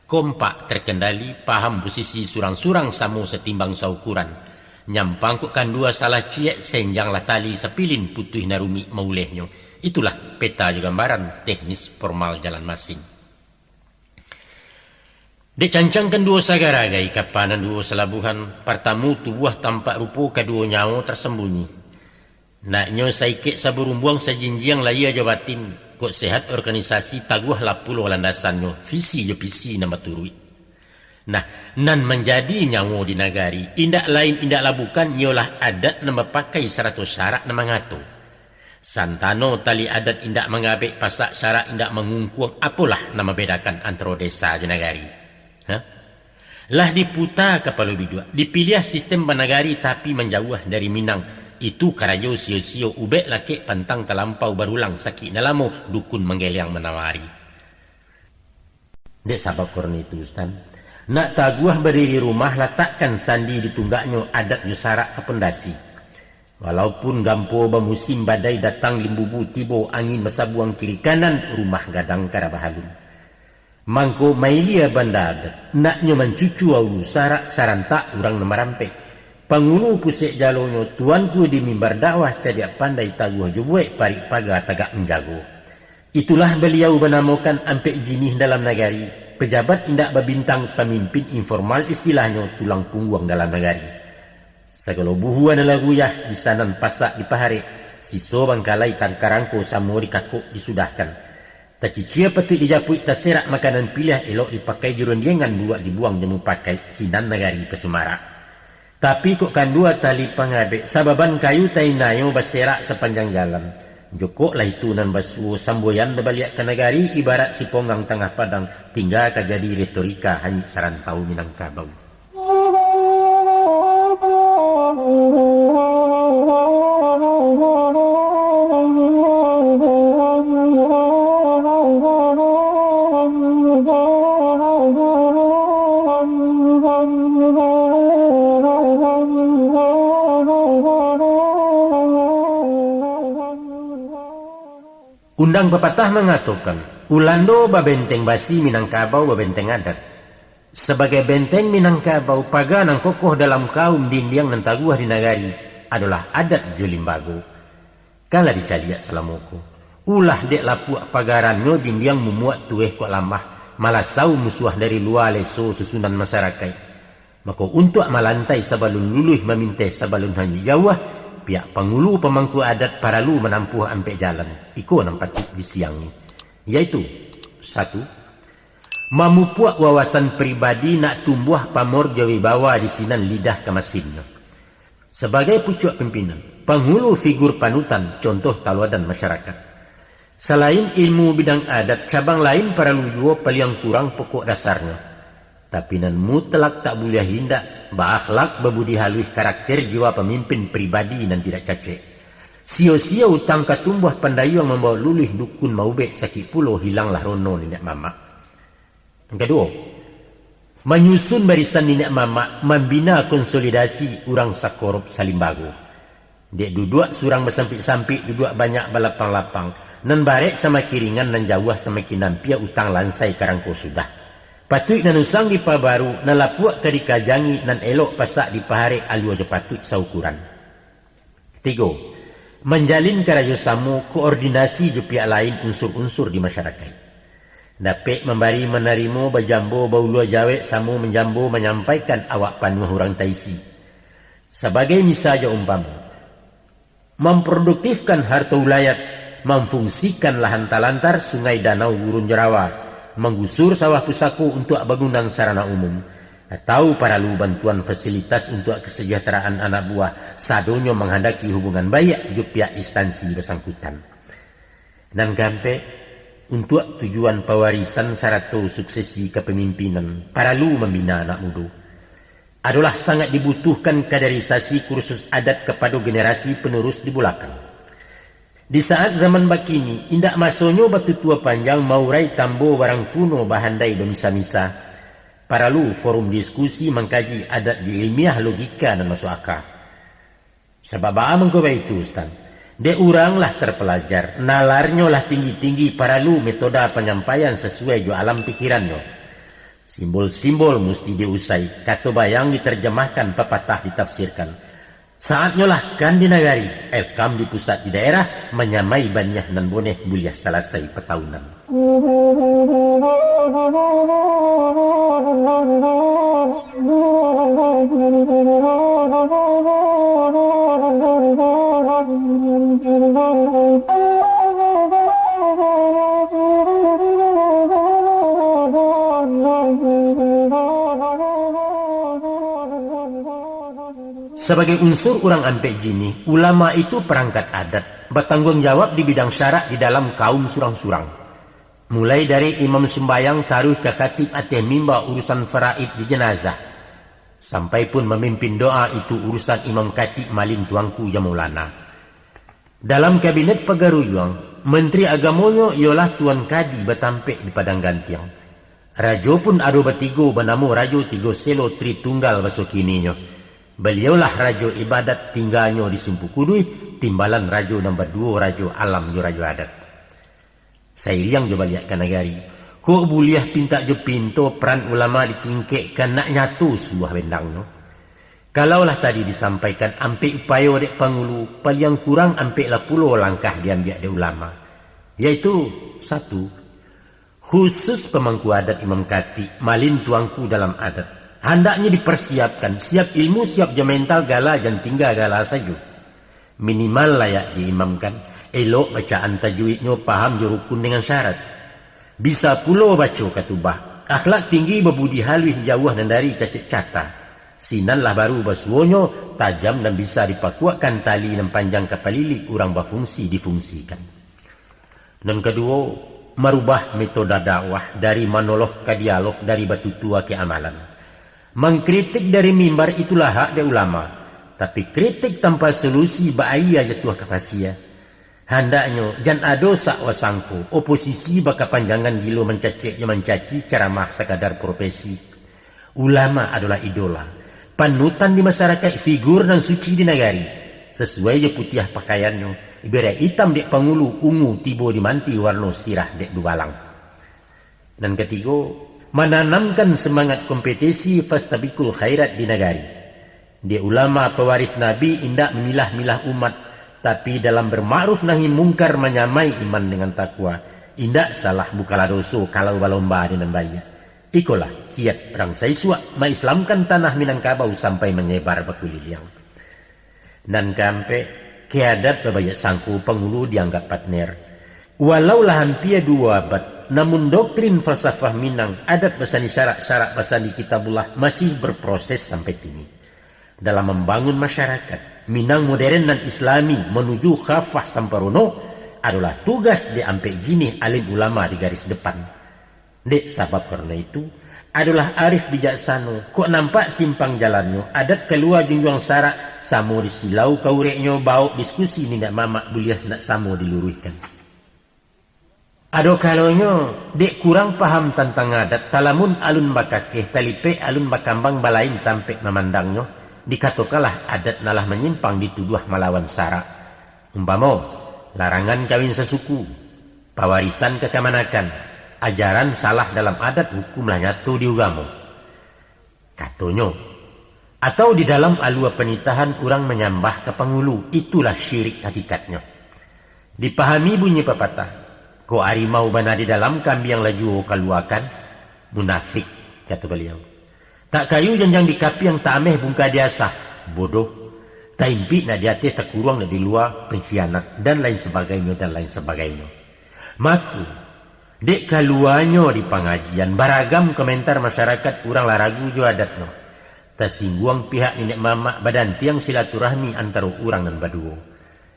Kompak terkendali, paham posisi surang-surang samu setimbang saukuran. Nyampangkukan dua salah ciek senjang latali sepilin putih narumi maulehnya. Itulah peta gambaran teknis formal jalan masing. Dicancangkan dua sagaragai kapanan dua selabuhan. Pertamu tubuh tampak rupa kedua nyawa tersembunyi. Naknya saikik saburumbuang sajinjiang laya jabatin. Kok sehat organisasi taguh lapulo landasannya. Visi je visi nama turui. Nah, nan menjadi nyawa di nagari, indak lain indaklah bukan ialah adat nama pakai 100 syarat nama ngato. Santano tali adat indak mengabek pasak syarat indak mengungkuang apalah nama bedakan antara desa di nagari. Lah diputar kepala bidua, dipilih sistem bernagari tapi menjauh dari Minang Itu karajo sio-sio ubek laki pantang terlampau barulang sakit nalamo dukun menggeliang menawari. Dek sabab korni itu Ustaz. Nak taguah berdiri rumah letakkan sandi di tunggaknya adat nyusarak ke pendasi. Walaupun gampo bermusim badai datang limbubu tibo angin masabuang kiri kanan rumah gadang karabahalun. Mangko mailia banda adat naknya mencucu aulu sarak sarantak urang nemarampe. Pangulu pusek jalonyo tuanku di mimbar dakwah cadia pandai taguah jubuek parik paga tagak menjago. Itulah beliau menamakan ampek jinih dalam nagari. Pejabat indak berbintang pemimpin informal istilahnya tulang punggung dalam negari. Segala buhuan laguyah di sanan pasak di pahare. Siso bangkalai tangkarangko samo dikakuk disudahkan. Tacicia petik dijapui taserak makanan pilih elok dipakai jurundiengan buat dibuang jemu pakai sinan negari ke Sumara. Tapi kok kan dua tali pangabe sababan kayu tainayo baserak sepanjang jalan. Jokok lah itu nan basuh samboyan balik ke negari ibarat si ponggang tengah padang tinggal kajadi retorika hanya sarantau Minangkabau. Undang pepatah mengatakan, Ulando babenteng basi Minangkabau babenteng adat. Sebagai benteng Minangkabau, paganang kokoh dalam kaum dindiang nan taguah di nagari adalah adat Jolimbago. Kala dicaliak salamoko. Ulah dek lapuak pagarannya dindiang memuat tueh kok lamah, malah sau musuh dari luar leso susunan masyarakat. Maka untuk malantai sabalun luluh memintai sabalun hanya jawah, pihak pangulu pemangku adat paralu menampuh ampek jalan. Iko nampatik di siangi. Yaitu, 1. Mamupuak wawasan pribadi nak tumbuh pamor jawi bawa di sinan lidah kemasinnya. Sebagai pucuk pimpinan, penghulu figur panutan, contoh taludan masyarakat. Selain ilmu bidang adat, cabang lain paralu jua paling kurang pokok dasarnya. Tapi nan mutlak tak boleh hindak, berakhlak berbudi halus karakter jiwa pemimpin pribadi dan tidak cacek. Sia-sia utang katumbuh pandayung membawa lulih dukun maubek sakit pulau hilanglah rono nenek mama. Yang kedua, menyusun barisan nenek mama membina konsolidasi urang sakorup salimbago. Dek duduk surang bersampik-sampik duduk banyak balapang-lapang. Nan barek sama kiringan nan jauh sama kinampia utang lansai karangko sudah. Patut nan usang di pabaru nan lapuak ke dikajangi nan elok pasak di pahare alu aja patut saukuran. Ketiga, menjalin kerjasama koordinasi je pihak lain unsur-unsur di masyarakat. Dapat memberi menerima bajambo baulua jawek samo menjambo menyampaikan awak panuh orang taisi. Sebagai misalnya umpama, memproduktifkan harta wilayah, memfungsikan lahan talantar sungai danau gurun jerawa, menggusur sawah pusaku untuk bangunan sarana umum, atau paralu bantuan fasilitas untuk kesejahteraan anak buah sadonyo menghendaki hubungan baik ju pihak instansi bersangkutan. Dan gampe untuk tujuan pewarisan sarato suksesi kepemimpinan paralu membina anak muda. Adalah sangat dibutuhkan kaderisasi kursus adat kepada generasi penerus di belakang. Di saat zaman bakini, indak masonyo batu tua panjang maurai tambo barang kuno bahandai domisa-misa. Paralu forum diskusi mengkaji adat di ilmiah logika dan masuk akal. Sebab mengkoba itu Ustaz. De uranglah terpelajar, nalarnya lah tinggi-tinggi paralu metoda penyampaian sesuai jo alam pikirannya. Simbol-simbol mesti diusai, kata bayang diterjemahkan, pepatah ditafsirkan. Saatnya lah kan di nagari, elkam di pusat di daerah, menyamai banyah nan boneh buliah selesai petahunan. Sebagai unsur urang ampek jini, ulama itu perangkat adat, bertanggung jawab di bidang syarak di dalam kaum surang-surang. Mulai dari imam sembayang taruh ke khatib ateh mimba urusan faraid di jenazah.
Sampai pun memimpin doa itu urusan Imam Khatib Malin Tuanku Yang Maulana. Dalam kabinet Pagaruyuang, Menteri Agamonyo ialah Tuan Kadi bertampik di Padang Gantiang. Rajo pun ada bertiga bernama Rajo Tigo Selo Tritunggal bahasa kininyo. Beliaulah Rajo Ibadat tinggalnya di Sumpu Kudui, timbalan Rajo nombor 2 Rajo Alam jo Rajo Adat. Saya liang jo baliakkan negari. Kok buliah pinta jo pinto peran ulama ditingkatkan nak nyatu sebuah bendangnya. Kalaulah tadi disampaikan ampik upaya dek pangulu, paling kurang ampiklah 10 langkah diambil dek ulama. Yaitu 1. Khusus pemangku adat Imam Khatib Malin Tuanku dalam adat. Hendaknya dipersiapkan, siap ilmu, siap je mental gala, jangan tinggal gala saja. Minimal layak diimamkan, elok bacaan tajwidnya, paham je rukun dengan syarat. Bisa pula baca katubah, akhlak tinggi berbudi halus jauh dan dari cacat cata. Sinanlah baru basuonyo, tajam dan bisa dipakuakan tali dan panjang kapalili, orang berfungsi difungsikan. Dan kedua, merubah metode dakwah dari monolog ke dialog, dari batu tua ke amalan. Mengkritik dari mimbar itulah hak de ulama, tapi kritik tanpa solusi bahaya jatuh kapasia. Hendaknya jan ado sak wasangko, oposisi baka panjangan gilo mencaci ceramah sekadar profesi. Ulama adalah idola, panutan di masyarakat, figur dan suci di negari. Sesuai je putih pakaiannya, ibarat hitam dek pangulu, ungu tibo di manti warna sirah dek dubalang. Dan ketiga, menanamkan semangat kompetisi fastabikul khairat di negari. Dia ulama pewaris Nabi indak memilah-milah umat, tapi dalam bermakruf nahi mungkar menyamai iman dengan takwa. Indak salah bukalah dosa kalau balomba dengan bayar. Ikolah kiat orang Saiswa mengislamkan tanah Minangkabau sampai menyebar berkuliliang. Dan kampe keadat berbaya sangku penghulu dianggap partner. Walau lah hampir 2 abad, namun doktrin falsafah Minang, adat basani syarak-syarak basani kitabullah masih berproses sampai kini. Dalam membangun masyarakat Minang modern dan islami menuju khafah samparono adalah tugas di ampe jini alim ulama di garis depan. Dek sebab karena itu adalah arif bijaksana, kok nampak simpang jalannya, adat keluar junjung syarak, samo disilau kaureknya, bau diskusi ni nak mamak buliah nak samo diluruskan. Ado kalonyo dek kurang paham tentang adat, talamun alun bakakeh talipe alun bakambang balain tampek memandangnya, dikatokalah adat nalah menyimpang dituduh melawan syarak. Umpama larangan kawin sesuku, pewarisan kekamanakan, ajaran salah dalam adat hukumlah nyatu di agama. Katonyo. Atau di dalam alua penitahan orang menyambah ke pengulu, itulah syirik hakikatnya. Dipahami bunyi pepatah, ko harimau bana di dalam kambing yang laju kaluakan, munafik, kata beliau. Tak kayu janjang di kapi yang tak ameh bungka diasah, bodoh. Tak impi nak diate terkurung di luar, pengkhianat, dan lain sebagainya, dan lain sebagainya. Maku, dek kaluanyo di pengajian, beragam komentar masyarakat kurang laragu jo adatno. Tersinggung pihak nenek mamak badan tiang silaturahmi antara orang dan baduo.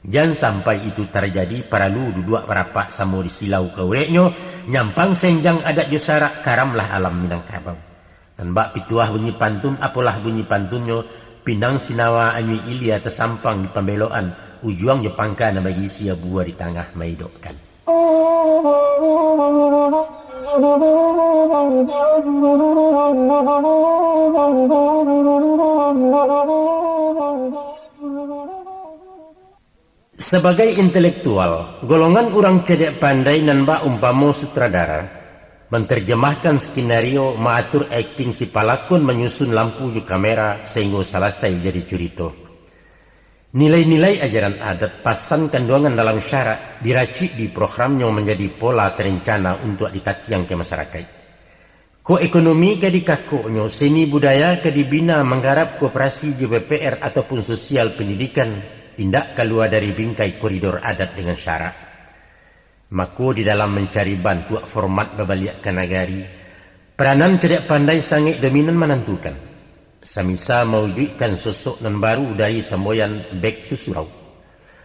Jangan sampai itu terjadi, paralu duduk berapak samo di silau kaureknyo, nyampang senjang adat jo syarak, karamlah alam Minangkabau. Dan bak pituah bunyi pantun, apalah bunyi pantunnya, pinang sinawa anyu ilia tersampang di pembeloan, ujuang jepangka na bagi sia buah di tengah maidokkan. Sebagai intelektual, golongan orang kedek pandai dan bak umpamo sutradara, menterjemahkan skenario, mengatur akting si palakon, menyusun lampu di kamera sehingga selesai jadi cerita. Nilai-nilai ajaran adat pasang kandungan dalam syarak diracik di programnya menjadi pola terencana untuk ditakiang ke masyarakat. Ko ekonomi ke dikakuknya, seni budaya ke dibina menggarap koperasi JPPR ataupun sosial pendidikan, indak keluar dari bingkai koridor adat dengan syarak. Maka di dalam mencari bantuan format berbaliakkan negari, peranan cedek pandai sangat dominan menentukan. Samisa mewujudkan sosok nan baru dari semboyan back to surau.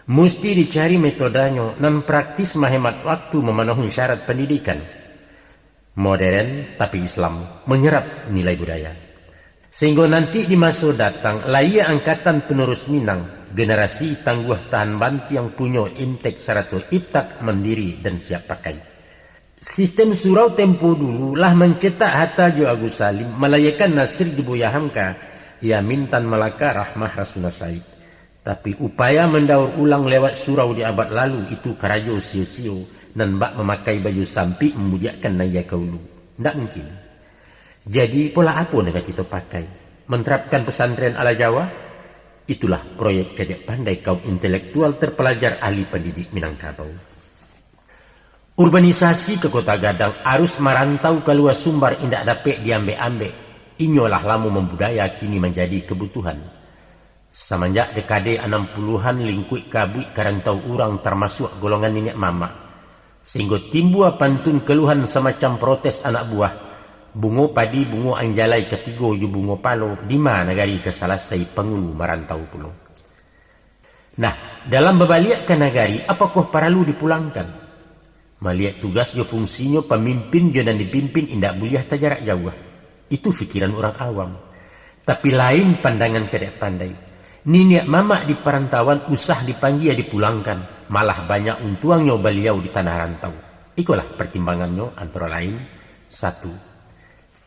Mesti dicari metodenya nan praktis menghemat waktu memenuhi syarat pendidikan. Modern tapi Islam, menyerap nilai budaya. Sehingga nanti di masa datang, laia angkatan penerus Minang, generasi tangguh tahan banti yang punya imtek sarato iptak mandiri dan siap pakai. Sistem surau tempo dulu lah mencetak Hatta Jo Agus Salim, melayakan Nasir di Buya Hamka, ya Mintan Malaka Rahmah Rasuna Said. Tapi upaya mendaur ulang lewat surau di abad lalu itu karajo sio-sio, dan bak memakai baju sampi memudiakan naya kaulu. Tidak mungkin. Jadi pola apa yang kita pakai? Menerapkan pesantren ala Jawa? Itulah proyek kedek pandai kaum intelektual terpelajar ahli pendidik Minangkabau. Urbanisasi ke Kota Gadang arus merantau keluar Sumbar indak dapat diambil-ambil. Inyolah lamu membudaya kini menjadi kebutuhan. Semenjak dekade 60-an lingkup kabui karantau urang termasuk golongan nenek mama. Sehingga timbul pantun keluhan semacam protes anak buah. Bungo padi, bungo anjalai ketigo, ju bungo palo, di mana negari kesalasai pengulu merantau pulau. Nah, dalam berbalik ke negari, apakah perlu dipulangkan? Melihat tugas jo fungsinya pemimpin jo dan dipimpin indak buliah tajarak jauh. Itu fikiran orang awam. Tapi lain pandangan kedek pandai. Niniak mamak di perantauan usah dipanggil dipulangkan. Malah banyak untuangnya beliau di tanah rantau. Itulah pertimbangannya antara lain. 1.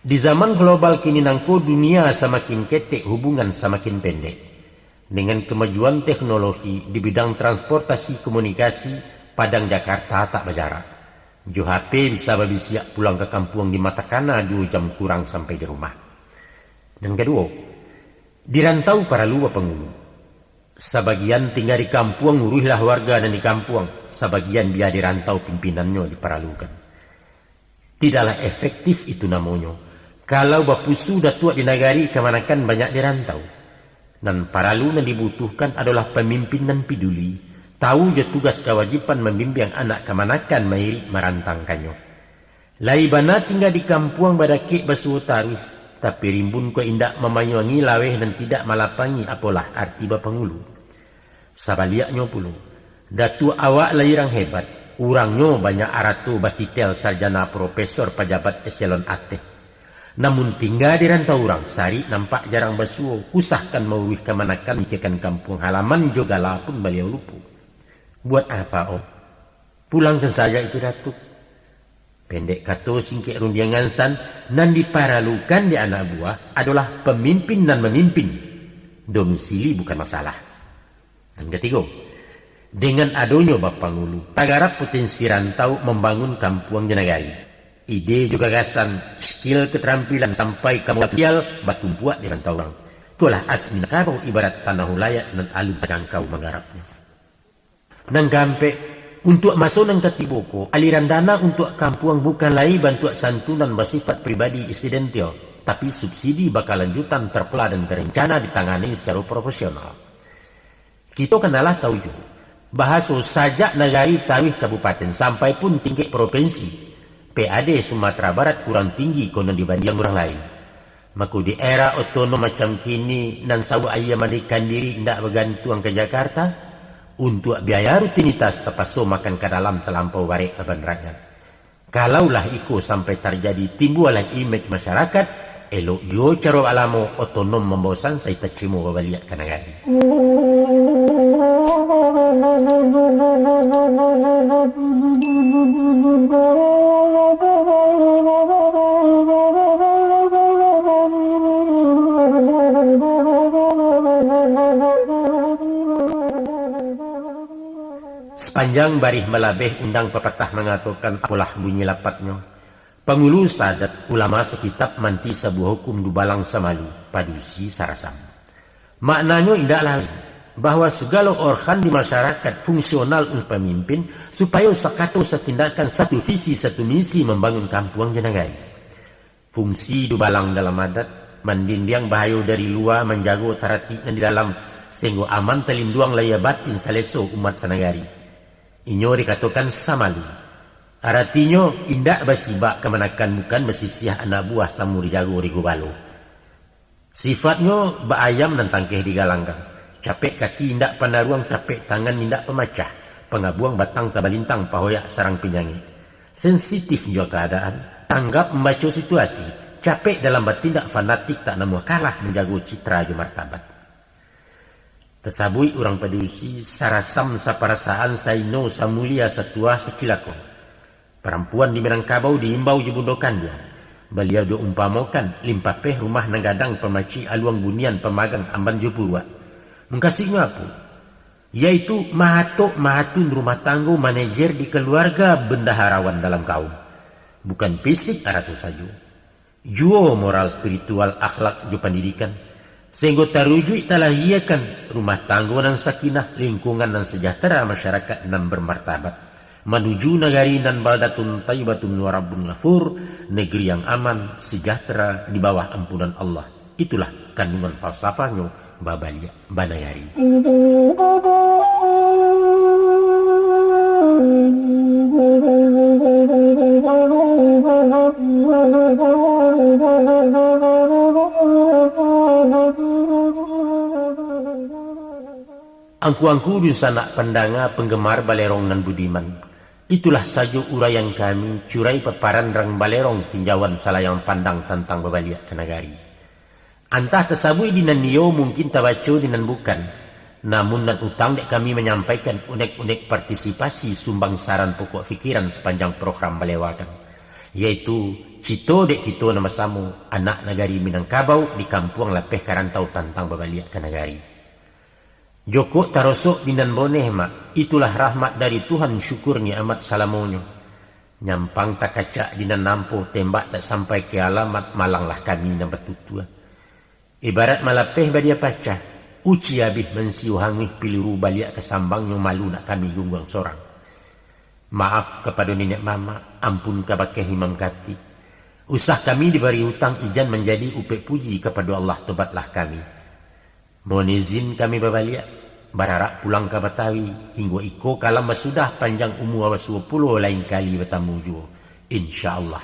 Di zaman global kini nangko dunia semakin ketek, hubungan semakin pendek. Dengan kemajuan teknologi di bidang transportasi komunikasi, Padang Jakarta tak berjarak. Jo HP bisa babisiak pulang ke kampung di Matakana 2 jam kurang sampai di rumah. Dan kedua, di rantau para luar pengulu. Sebagian tinggal di kampung nguruhlah warga dan di kampung, sebagian biar di rantau pimpinannya diperalukan. Tidaklah efektif itu namanya. Kalau bapusu dah tua di negari kemanakan banyak di rantau. Dan paralu yang dibutuhkan adalah pemimpin dan peduli. Tahu je tugas kewajiban membimbing anak kemanakan mairi merantangkannya. Laibana tinggal di kampung badakik basuh taruh. Tapi rimbun ko indak memayuangi laweh dan tidak malapangi apalah arti bapangulu. Sabaliaknya puluh. Datu awak lairang hebat. Urangnya banyak aratu batitel sarjana profesor pejabat eselon ateh. Namun tinggal di rantau orang, sari nampak jarang basuh, usahkan mauwih kemanakan mikirkan kampung halaman jogala pun beliau lupa. Buat apa om? Pulangkan saja itu datuk. Pendek kata singkik rundiangan stan, nan diparalukan di anak buah adalah pemimpin dan memimpin. Domisili bukan masalah. Dan ketiga, dengan adanya Bapangulu, tagarap potensi rantau membangun kampung di negari. Ide juga gagasan, skill keterampilan sampai kemudian batu buat di rantau orang. Itulah asmin karo ibarat tanah hulayat dan alun terjangkau menggarapnya. Nang gampe untuk masuk nang katiboko, aliran dana untuk kampung bukan lain bantuan santunan bersifat pribadi insidental, tapi subsidi bakal lanjutan terpela dan terencana ditangani secara profesional. Kita kenalah tahu juga, bahasa sajak negari tawih kabupaten sampai pun tingkat provinsi. PAD Sumatera Barat kurang tinggi konon dibanding orang lain. Maka di era otonom macam kini nan sawu ayah mandikan diri tidak bergantung ke Jakarta untuk biaya rutinitas terpaksa makan ke dalam terlampau barek beban rakyat. Kalaulah iko sampai terjadi timbullah image masyarakat, elok yo caro alamo otonom membosan saya tercimo babaliat ke negara. Sepanjang barih melabeh undang pepatah mengatakan apalah bunyi lapatnya. Pengulu sadat ulama sekitab manti sebuah hukum dubalang samalu padusi sarasam. Maknanya indah lain bahwa segala organ di masyarakat fungsional untuk pemimpin supaya sakato setindakan satu visi satu misi membangun kampung jenagai. Fungsi dubalang dalam adat mendindiang bahaya dari luar menjaga tarati di dalam sehingga aman telinduang laya batin saleso umat sanagari. Inyo dikatakan samalu. Artinya indak basibak kemanakan bukan mesisiah anak buah samuri jago rigobalo. Sifatnya baayam dan tangkeh digalanggang. Capek kaki indak panaruang, capek tangan indak pemacah. Pengabuang batang tabalintang pahoyak sarang penyanyi. Sensitif juga keadaan. Tanggap membaca situasi. capek dalam bertindak fanatik tak namu kalah menjaga citra je martabat. Tersabui orang padusi sarasam saparasaan saino samulia satua secilako. Perempuan di Minangkabau diimbau je bundokan dia. Beliau diumpamakan limpapeh rumah nanggadang pemaci aluang bunian pemagang amban jopurwa. Mengkasihnya apa? Yaitu mahatok mahatun rumah tangga manajer di keluarga bendaharawan dalam kaum. Bukan fisik aratu saja. Juo moral spiritual akhlak ju pendidikan. Sehingga tarujuk talahiakan rumah tangga nan sakinah, lingkungan nan sejahtera masyarakat nan bermartabat. Menuju negari nan baldatun tayyibatun wa rabbun ghafur, negeri yang aman, sejahtera di bawah ampunan Allah. Itulah kandungan falsafahnya Babalia Banayari. Angku-angku di sanak pandanga penggemar balerong nan budiman. Itulah saja uraian kami curai paparan rang balerong tinjauan salayang pandang tentang Babalia Kanagari. Antah tersabui dinan niyo mungkin tabaco dinan bukan. Namun nan utang dek kami menyampaikan unek-unek partisipasi sumbang saran pokok fikiran sepanjang program balewakan. Yaitu cito dek kita nama samu anak negari Minangkabau di kampung Lapeh Karantau tentang Babalia Kanagari. Joko tarosok dinan boneh mak, itulah rahmat dari Tuhan syukurnya amat salamonyo. Nyampang tak kacak dinan nampo tembak tak sampai ke alamat malanglah kami na betutua. Ibarat malapeh badia pacah, uci habis mensiu hangih piliru balik ke sambangnya malu nak kami gunggang sorang. Maaf kepada nenek mama, ampun kabakeh Imam Kati. Usah kami diberi hutang ijan menjadi upek puji kepada Allah tobatlah kami. Mohon izin kami Babalia bararak pulang ke Betawi hingga iko kalam sudah panjang umur awas 20 lain kali bertamu jua insyaallah.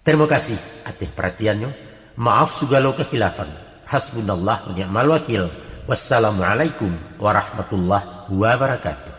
Terima kasih atas perhatiannya. Maaf segala kekhilafan. Hasbunallah wa ni'mal wakil. Wassalamualaikum warahmatullahi wabarakatuh.